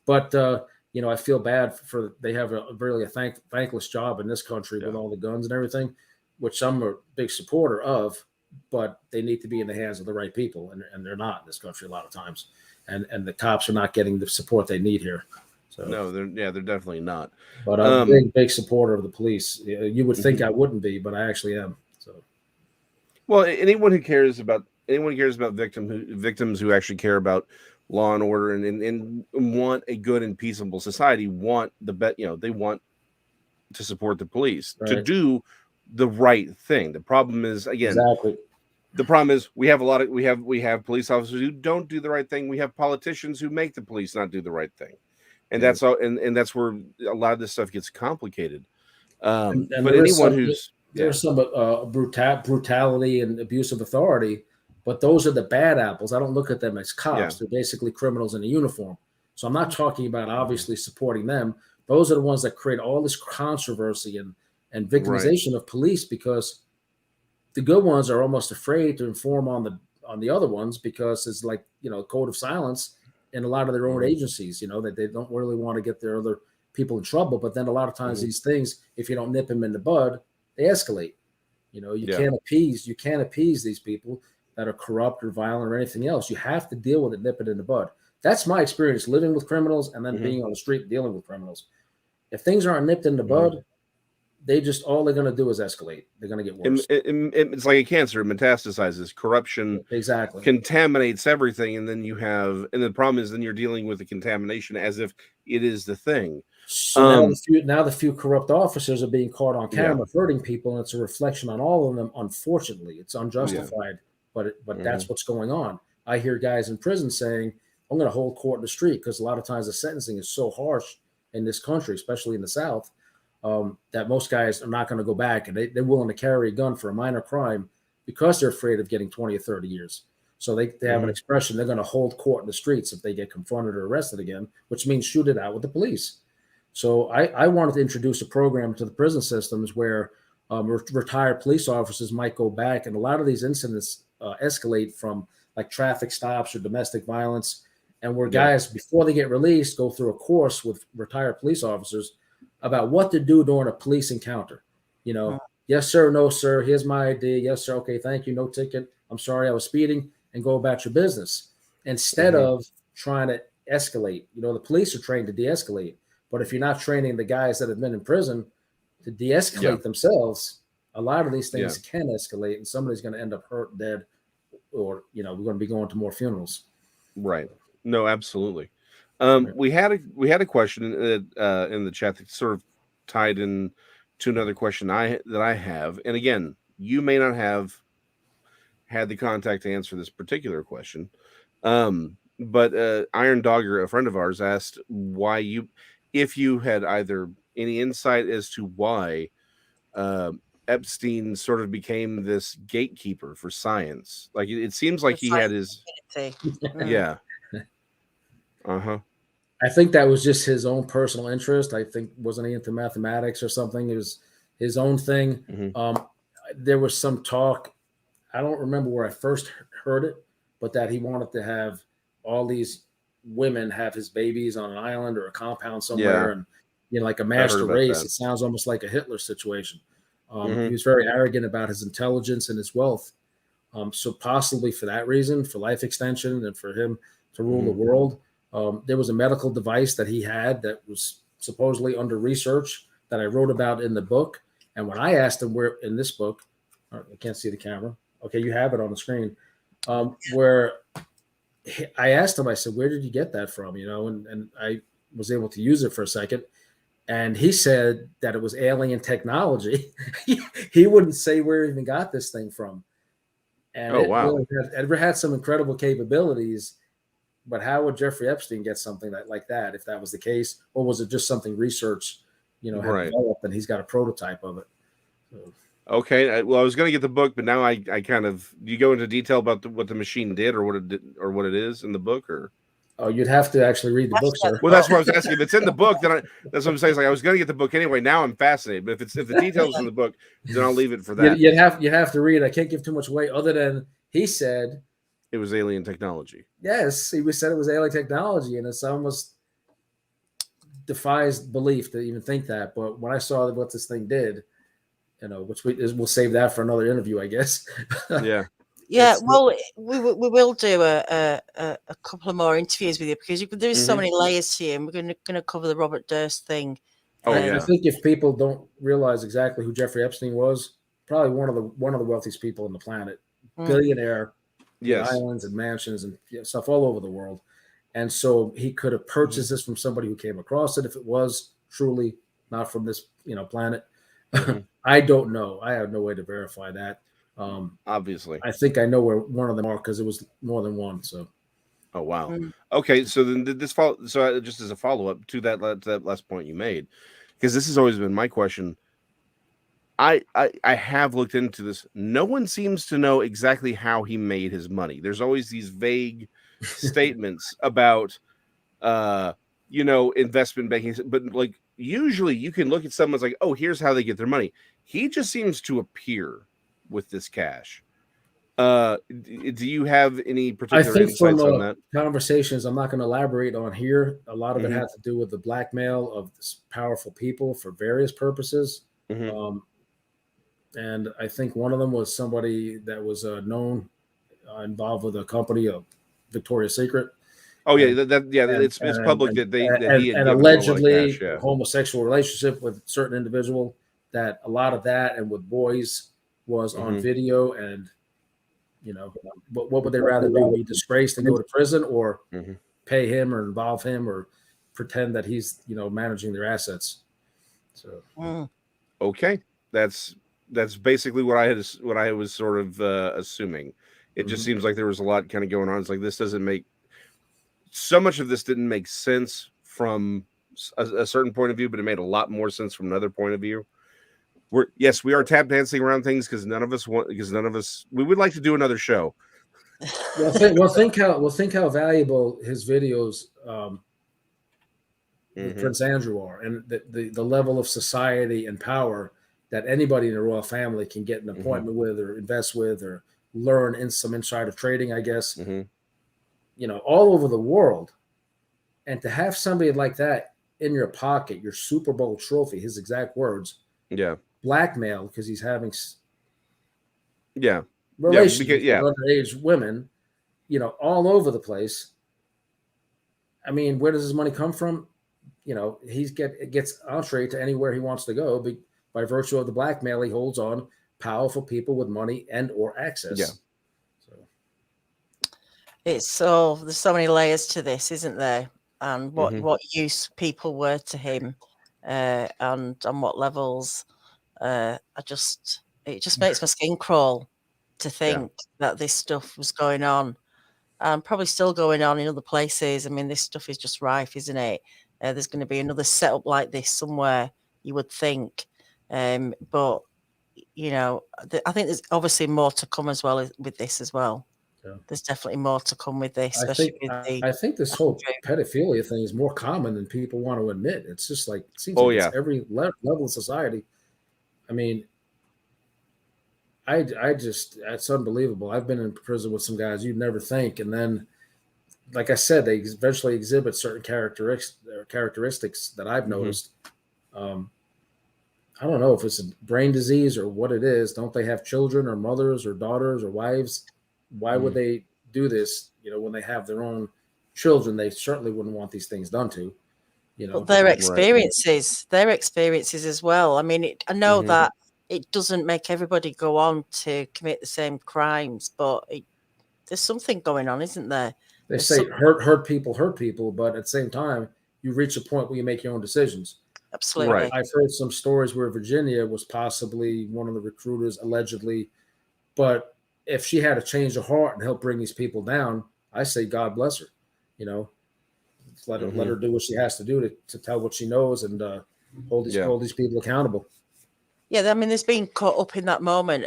but I feel bad for they have a really thankless job in this country with all the guns and everything, which I'm a big supporter of. But they need to be in the hands of the right people, and they're not in this country a lot of times, and the cops are not getting the support they need here. So no, they're definitely not. But I'm a big supporter of the police. You would think I wouldn't be, but I actually am. So, well, anyone who cares about victims who actually care about law and order and want a good and peaceable society want they want to support the police to do the right thing. The problem is, again, exactly. The problem is we have police officers who don't do the right thing. We have politicians who make the police not do the right thing, and that's all. And that's where a lot of this stuff gets complicated. And but anyone who's there's some brutality and abuse of authority, but those are the bad apples. I don't look at them as cops. They're basically criminals in a uniform. So I'm not talking about obviously supporting them. Those are the ones that create all this controversy and victimization of police, because the good ones are almost afraid to inform on the other ones, because it's like, code of silence in a lot of their own agencies, that they don't really want to get their other people in trouble. But then a lot of times these things, if you don't nip them in the bud, they escalate. You can't appease these people that are corrupt or violent or anything else. You have to deal with it, nip it in the bud. That's my experience living with criminals and then being on the street dealing with criminals. If things aren't nipped in the bud, all they're going to do is escalate. They're going to get worse. It's like a cancer. It metastasizes. Corruption contaminates everything. And then the problem is then you're dealing with the contamination as if it is the thing. So now the few corrupt officers are being caught on camera hurting people, and it's a reflection on all of them. Unfortunately, it's unjustified, but that's what's going on. I hear guys in prison saying, I'm going to hold court in the street, because a lot of times the sentencing is so harsh in this country, especially in the South, that most guys are not going to go back, and they're willing to carry a gun for a minor crime because they're afraid of getting 20 or 30 years. So they have an expression, they're going to hold court in the streets if they get confronted or arrested again, which means shoot it out with the police. So I wanted to introduce a program to the prison systems where retired police officers might go back, and a lot of these incidents escalate from like traffic stops or domestic violence, and where guys, before they get released, go through a course with retired police officers about what to do during a police encounter. Yes, sir. No, sir. Here's my ID. Yes, sir. Okay. Thank you. No ticket. I'm sorry, I was speeding, and go about your business, instead of trying to escalate. The police are trained to de-escalate, but if you're not training the guys that have been in prison to de-escalate themselves, a lot of these things can escalate, and somebody's going to end up hurt, dead, or, we're going to be going to more funerals. Right. No, absolutely. We had a question in the chat that sort of tied in to another question that I have. And again, you may not have had the contact to answer this particular question. But Iron Dogger, a friend of ours, asked if you had either any insight as to why Epstein sort of became this gatekeeper for science. Like it seems like he had his I think that was just his own personal interest. I think, wasn't he into mathematics or something? It was his own thing. There was some talk, I don't remember where I first heard it, but that he wanted to have all these women have his babies on an island or a compound somewhere, and like a master race. It sounds almost like a Hitler situation. He was very arrogant about his intelligence and his wealth. So possibly for that reason, for life extension and for him to rule the world. There was a medical device that he had that was supposedly under research that I wrote about in the book. And when I asked him where in this book, I can't see the camera. Okay, you have it on the screen. where I asked him, I said, where did you get that from? You know, and I was able to use it for a second. And he said that it was alien technology. He wouldn't say where he even got this thing from. And Oh, wow. It had some incredible capabilities. But how would Jeffrey Epstein get something like that if that was the case? Or was it just something research, you know, had developed and he's got a prototype of it? So. Okay. Well, I was going to get the book, but now I kind of, do you go into detail about what the machine did or what it did or what it is in the book, or? Oh, you'd have to actually read the book, sir. Well, that's what I was asking. If it's in the book, then that's what I'm saying. It's like I was going to get the book anyway. Now I'm fascinated. But if the details in the book, then I'll leave it for that. You have to read. I can't give too much away, other than he said it was alien technology. Yes, he said it was alien technology, and it's almost defies belief to even think that. But when I saw what this thing did, you know, which we'll save that for another interview, I guess. Yeah. Yeah, well, we will do a couple of more interviews with you because there's so many layers here, and we're going to cover the Robert Durst thing. Oh, yeah. I think if people don't realize exactly who Jeffrey Epstein was, probably one of the wealthiest people on the planet, billionaire, islands and mansions and stuff all over the world, and so he could have purchased this from somebody who came across it if it was truly not from this planet. I don't know. I have no way to verify that. Obviously, I think I know where one of them are because it was more than one. So, oh wow, okay. So then just as a follow up to that last point you made, because this has always been my question. I have looked into this. No one seems to know exactly how he made his money. There's always these vague statements about, investment banking, but like usually you can look at someone's like, oh, here's how they get their money. He just seems to appear with this cash. Do you have any particular insights on that? Conversations I'm not going to elaborate on here. A lot of it has to do with the blackmail of powerful people for various purposes. And I think one of them was somebody that was known involved with a company of Victoria's Secret. Oh yeah, it's public that he had allegedly a homosexual relationship with a certain individual. That a lot of that and with boys was on video, and what would they rather do? Be disgraced and go to prison, or pay him or involve him or pretend that he's managing their assets? So okay, that's basically what I was sort of assuming. It just seems like there was a lot kind of going on. It's like this doesn't make so much of this didn't make sense from a certain point of view, but it made a lot more sense from another point of view. We are tap dancing around things because none of us we would like to do another show. Think how valuable his videos with Prince Andrew are, and the level of society and power that anybody in the royal family can get an appointment with or invest with or learn in some insider trading, I guess, all over the world. And to have somebody like that in your pocket, your Super Bowl trophy, his exact words, blackmail because he's having relations with underage women, all over the place. I mean, where does his money come from? He gets entree to anywhere he wants to go by virtue of the blackmail he holds on powerful people with money and or access. There's so many layers to this, isn't there? And what use people were to him, and on what levels. It just makes my skin crawl to think that this stuff was going on, and probably still going on in other places. I mean, this stuff is just rife, isn't it? There's going to be another setup like this somewhere, you would think. But I think there's obviously more to come as well with this as well. Yeah. There's definitely more to come with this. I think this whole pedophilia thing is more common than people want to admit. It's just like it seems like it's every level of society. I mean, it's unbelievable. I've been in prison with some guys you'd never think, and then, like I said, they eventually exhibit certain characteristics that I've noticed. I don't know if it's a brain disease or what it is. Don't they have children or mothers or daughters or wives? Why would they do this? When they have their own children, they certainly wouldn't want these things done to. But their experiences as well. I mean, I know that it doesn't make everybody go on to commit the same crimes, but there's something going on, isn't there? They There's say hurt people, but at the same time, you reach a point where you make your own decisions. Absolutely. Right. I've heard some stories where Virginia was possibly one of the recruiters, allegedly. But if she had a change of heart and help bring these people down, I say God bless her. You know, let her do what she has to do to tell what she knows and hold these people accountable. Yeah, I mean, there's been caught up in that moment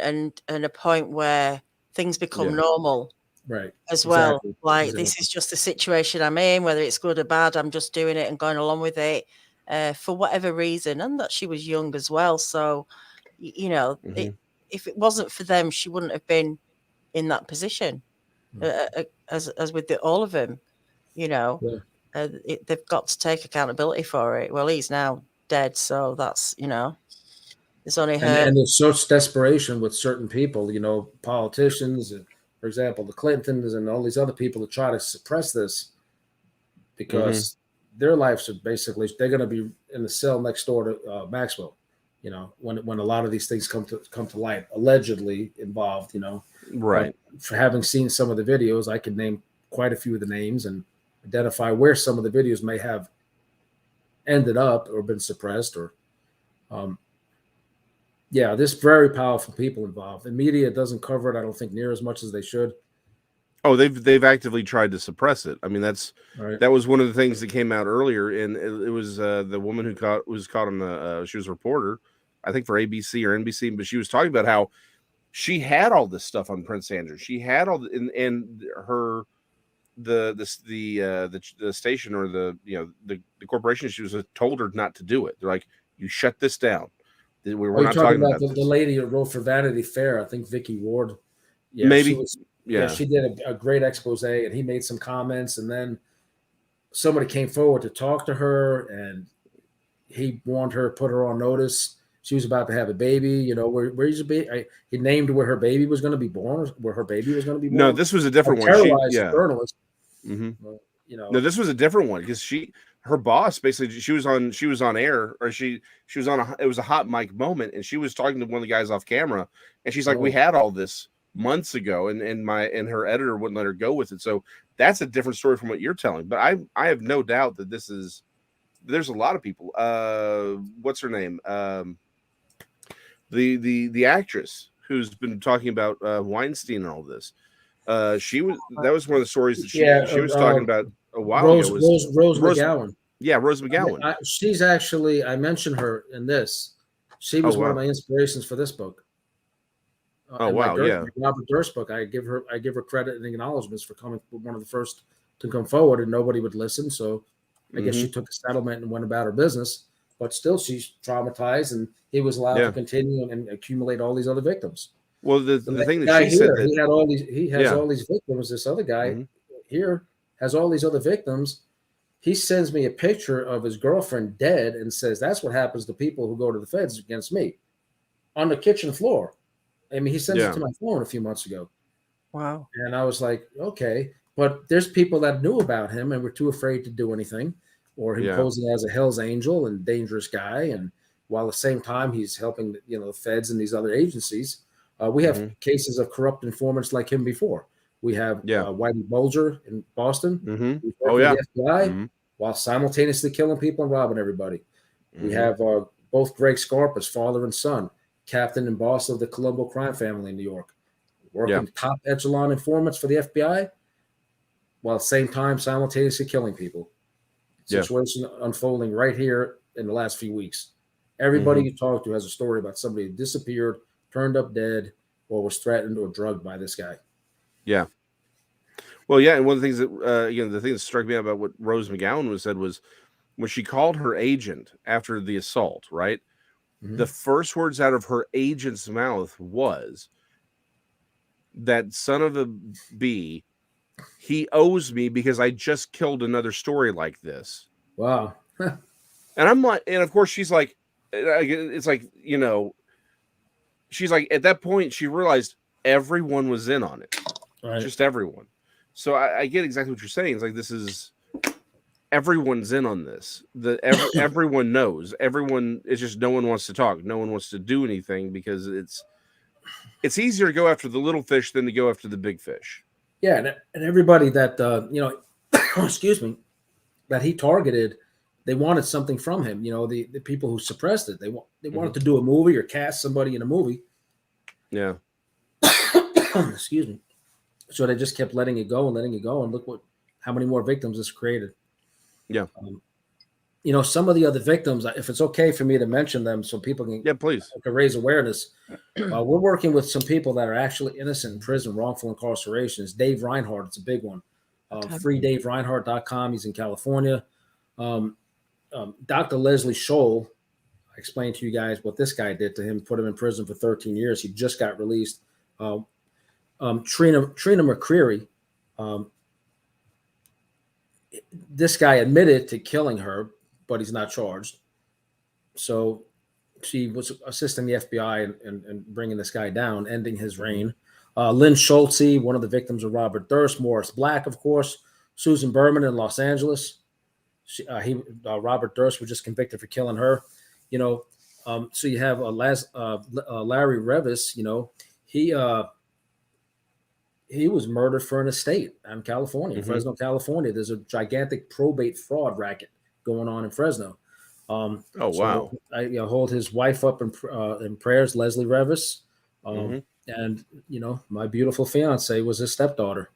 and a point where things become normal. Right. As well. Like, this is just the situation I'm in, whether it's good or bad, I'm just doing it and going along with it for whatever reason. And that she was young as well. So, you know, if it wasn't for them, she wouldn't have been in that position as with all of them, you know. They've got to take accountability for it. Well, he's now dead. So that's, you know, it's only her. And there's such desperation with certain people, you know, politicians and, for example, the Clintons and all these other people that try to suppress this because their lives are basically, they're going to be in the cell next door to Maxwell, you know, when a lot of these things come to light, allegedly involved, you know. Right. For having seen some of the videos, I could name quite a few of the names and identify where some of the videos may have ended up or been suppressed or, there's very powerful people involved. The media doesn't cover it, I don't think, near as much as they should. Oh, they've actively tried to suppress it. I mean, that was one of the things that came out earlier, and it was the woman who was caught on the she was a reporter, I think for ABC or NBC, but she was talking about how she had all this stuff on Prince Andrew. She had all and her the station or the corporation she was told her not to do it. They're like, you shut this down. We're not talking about the lady who wrote for Vanity Fair, I think Vicky Ward. Yeah, maybe. She did a great expose, and he made some comments, and then somebody came forward to talk to her, and he warned her, put her on notice. She was about to have a baby. You know, where's the baby? He named where her baby was going to be born. Where her baby was going to be born. No, this was a different one. Terrorized a journalist. You know, no, this was a different one because her boss basically she was on air, or she was on it was a hot mic moment, and she was talking to one of the guys off camera, and she's like, we had all this months ago, and her editor wouldn't let her go with it. So that's a different story from what you're telling. But I have no doubt that there's a lot of people. What's her name? The actress who's been talking about Weinstein and all this. That was one of the stories that she was talking about a while ago. Rose McGowan. Yeah, Rose McGowan. She's actually, I mentioned her in this. She was one of my inspirations for this book. Robert Durst book. I give her credit and acknowledgments for coming one of the first to come forward, and nobody would listen. So I guess she took a settlement and went about her business. But still, she's traumatized, and he was allowed to continue and accumulate all these other victims. Well, the thing that she said that he has all these victims. This other guy here has all these other victims. He sends me a picture of his girlfriend dead and says, that's what happens to people who go to the feds against me on the kitchen floor. I mean, he sent it to my phone a few months ago. Wow. And I was like, okay. But there's people that knew about him and were too afraid to do anything, or him posing as a Hell's Angel and dangerous guy. And while at the same time he's helping, the feds and these other agencies. We have cases of corrupt informants like him before. We have Whitey Bulger in Boston. The FBI, while simultaneously killing people and robbing everybody. We have both Greg Scarpa's father and son, captain and boss of the Colombo crime family in New York, working top echelon informants for the FBI, while at the same time simultaneously killing people. Situation unfolding right here in the last few weeks. Everybody you talk to has a story about somebody who disappeared, turned up dead, or was threatened or drugged by this guy. Yeah. Well, and one of the things that the thing that struck me about what Rose McGowan said was when she called her agent after the assault, right? The first words out of her agent's mouth was, that son of a B, he owes me because I just killed another story like this. Wow. And I'm like, and of course she's like, it's like, she's like, at that point she realized everyone was in on it. Right. Just everyone. So I get exactly what you're saying. It's like, everyone's in on this. Everyone knows. Everyone, it's just no one wants to talk. No one wants to do anything because it's easier to go after the little fish than to go after the big fish. Yeah, and everybody that excuse me, that he targeted, they wanted something from him. The people who suppressed it, they wanted to do a movie or cast somebody in a movie. Yeah. Excuse me. So they just kept letting it go, and look how many more victims this created. Yeah. Some of the other victims, if it's okay for me to mention them, so people Please. can raise awareness. We're working with some people that are actually innocent in prison, wrongful incarceration. It's Dave Reinhardt. It's a big one. FreeDaveReinhardt.com. He's in California. Dr. Leslie Scholl, I explained to you guys what this guy did to him, put him in prison for 13 years. He just got released. Trina McCreary, this guy admitted to killing her, but he's not charged. So she was assisting the FBI in bringing this guy down, ending his reign. Lynn Schulte, one of the victims of Robert Durst. Morris Black, of course. Susan Berman in Los Angeles. Robert Durst was just convicted for killing her. So you have Larry Revis. He was murdered for an estate in California, Fresno, California. There's a gigantic probate fraud racket going on in Fresno. Wow! I hold his wife up in prayers, Leslie Revis, and my beautiful fiance was his stepdaughter.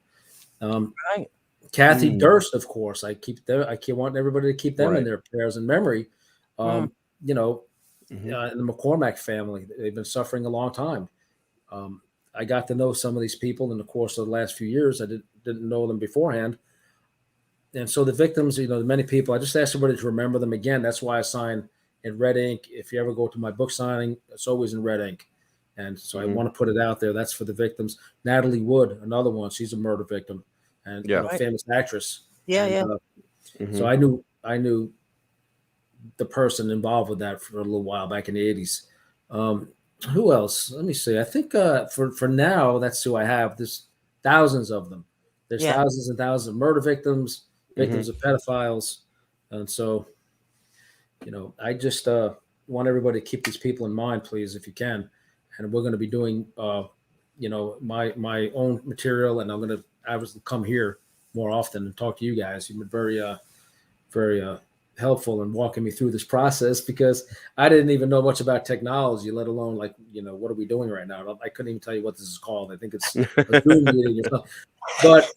Right. Kathy Durst, of course. I want everybody to keep them in their prayers and memory. In the McCormack family, they've been suffering a long time. I got to know some of these people in the course of the last few years. I didn't know them beforehand. And so the victims, many people, I just ask everybody to remember them again. That's why I sign in red ink. If you ever go to my book signing, it's always in red ink. And so I want to put it out there. That's for the victims. Natalie Wood, another one. She's a murder victim and famous actress. So I knew the person involved with that for a little while back in the 80s. Who else? Let me see. I think for now, that's who I have. There's thousands of them. There's thousands and thousands of murder victims, victims of pedophiles. And so, I just want everybody to keep these people in mind, please, if you can. And we're going to be doing, my own material, and I'm going to obviously come here more often and talk to you guys. You've been very, very helpful in walking me through this process, because I didn't even know much about technology, let alone what are we doing right now? I couldn't even tell you what this is called. I think it's a Zoom meeting or something. But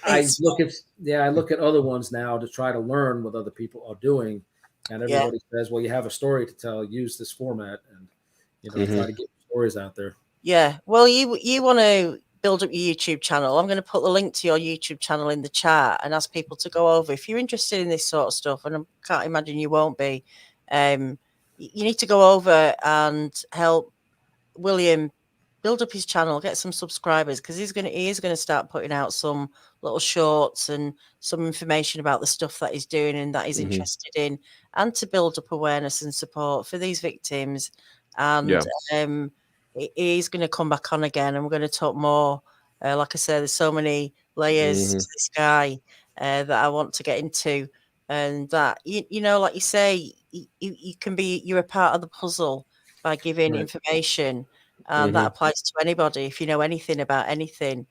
I look at other ones now to try to learn what other people are doing, and everybody says, well, you have a story to tell, use this format, and try to get stories out there. Yeah. Well, you want to build up your YouTube channel. I'm going to put the link to your YouTube channel in the chat and ask people to go over. If you're interested in this sort of stuff, and I can't imagine you won't be, you need to go over and help William build up his channel, get some subscribers, because he is going to start putting out some little shorts and some information about the stuff that he's doing and that he's interested in, and to build up awareness and support for these victims. And he's going to come back on again, and we're going to talk more. Like I said, there's so many layers to this guy that I want to get into, and that like you say, you're a part of the puzzle by giving information, and that applies to anybody. If you know anything about anything,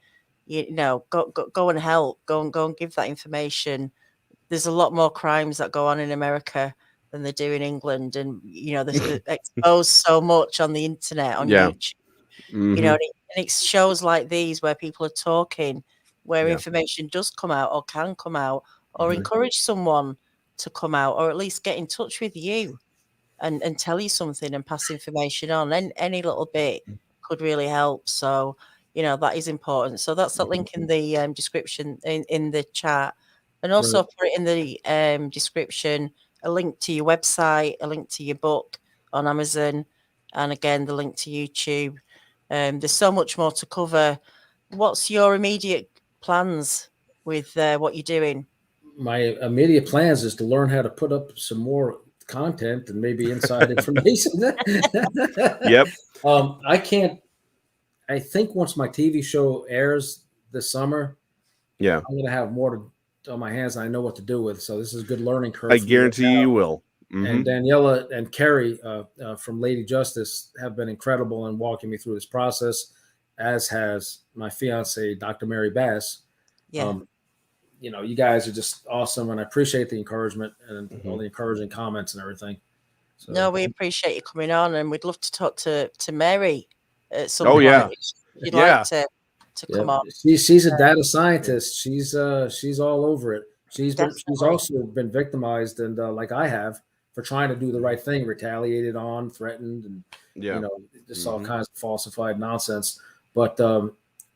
go and help. Go and give that information. There's a lot more crimes that go on in America than they do in England, and they're exposed so much on the internet, on YouTube. And it's shows like these where people are talking, where information does come out or can come out, or encourage someone to come out, or at least get in touch with you and tell you something and pass information on. And any little bit could really help. So that is important. So that's that link in the description in the chat, and also put it in the description a link to your website, a link to your book on Amazon, and again the link to YouTube. There's so much more to cover. What's your immediate plans with what you're doing? My immediate plans is to learn how to put up some more content and maybe inside information. I think once my TV show airs this summer, I'm going to have more on my hands, and I know what to do with. So this is a good learning curve. I guarantee you will. And Daniela and Carrie from Lady Justice have been incredible in walking me through this process. as has my fiance, Dr. Mary Bass. Yeah. You guys are just awesome, and I appreciate the encouragement and all the encouraging comments and everything. So, no, we appreciate you coming on, and we'd love to talk to Mary at some Oh, point. yeah. If you'd like to come on. She's a data scientist. She's all over it. She's Definitely. also been victimized, and like I have, for trying to do the right thing, retaliated on, threatened, and just all kinds of falsified nonsense. But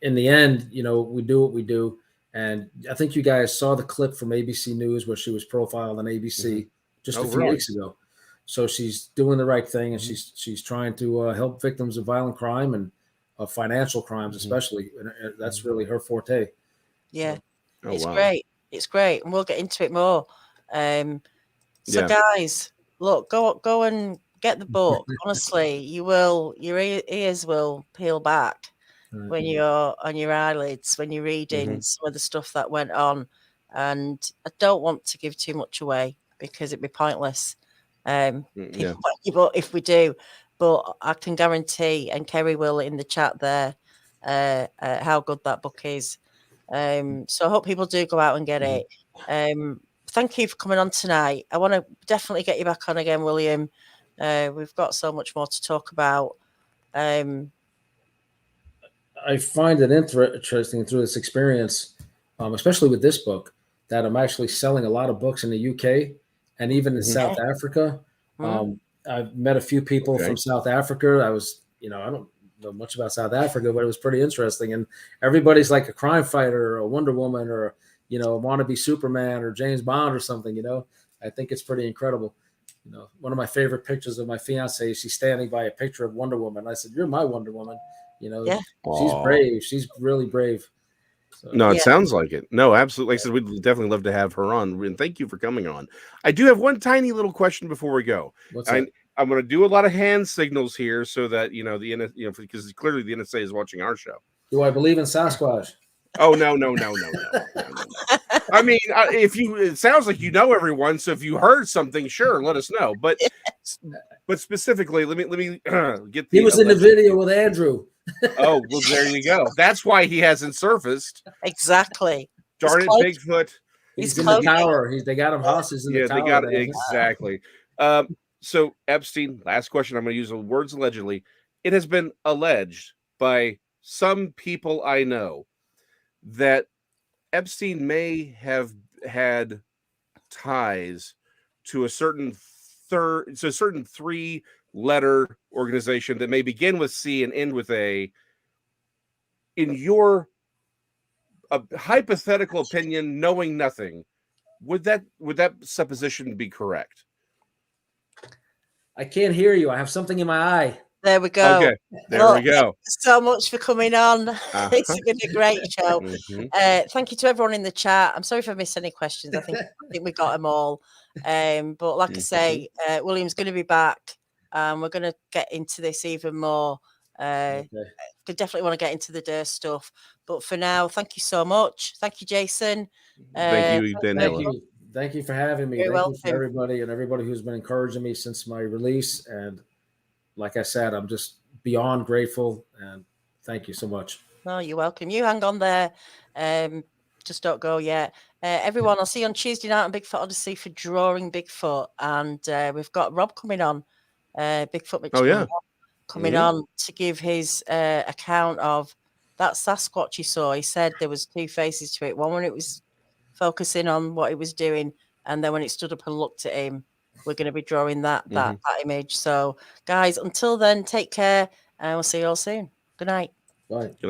in the end, we do what we do. And I think you guys saw the clip from ABC News where she was profiled on ABC just a few weeks ago. So she's doing the right thing, and she's trying to help victims of violent crime and of financial crimes, especially. And that's really her forte. Yeah, so. it's great. It's great, and we'll get into it more. Guys, look, go and get the book. Honestly, you will. Your ears will peel back when you're on your eyelids when you're reading some of the stuff that went on. And I don't want to give too much away because it'd be pointless. If we do, but I can guarantee, and Kerry will in the chat there, how good that book is. So I hope people do go out and get it. Thank you for coming on tonight. I want to definitely get you back on again, William. We've got so much more to talk about. I find it interesting through this experience, especially with this book, that I'm actually selling a lot of books in the UK and even in South Africa. I've met a few people from South Africa. I was, I don't know much about South Africa, but it was pretty interesting. And everybody's like a crime fighter or a Wonder Woman or, a wannabe Superman or James Bond or something, I think it's pretty incredible. One of my favorite pictures of my fiance, she's standing by a picture of Wonder Woman. I said, "You're my Wonder Woman." She's brave. She's really brave. So, no, it sounds like it. No, absolutely. Like I said, we'd definitely love to have her on. And thank you for coming on. I do have one tiny little question before we go. I'm going to do a lot of hand signals here so that because clearly the NSA is watching our show. Do I believe in Sasquatch? Oh no. I mean, it sounds like everyone. So if you heard something, sure, let us know. But specifically, let me get. He was in the video with Andrew. Oh, well, there you go. That's why he hasn't surfaced. Exactly. Darn it, Bigfoot. He's in the tower. They got him hostage in the tower. They got exactly. So Epstein. Last question. I'm going to use the words allegedly. It has been alleged by some people I know that Epstein may have had ties to a certain three-letter organization that may begin with C and end with A. In your hypothetical opinion, knowing nothing, would that supposition be correct? I can't hear you. I have something in my eye. There we go. Okay, we go. Thank you so much for coming on. It's been a great show. Thank you to everyone in the chat. I'm sorry if I missed any questions. I think we got them all. But like I say, William's going to be back. We're going to get into this even more. We definitely want to get into the Durst stuff. But for now, thank you so much. Thank you, Jason. Thank you, Daniela. Thank you for having me. Thank you for everybody who's been encouraging me since my release. And like I said, I'm just beyond grateful, and thank you so much. No, you're welcome. You hang on there. Just don't go yet. Everyone, I'll see you on Tuesday night on Bigfoot Odyssey for Drawing Bigfoot. And we've got Rob coming on, Bigfoot Mitchell coming on to give his account of that Sasquatch he saw. He said there was two faces to it. One when it was focusing on what he was doing, and then when it stood up and looked at him. We're going to be drawing that image. So, guys, until then, take care, and we'll see you all soon. Good night. Bye.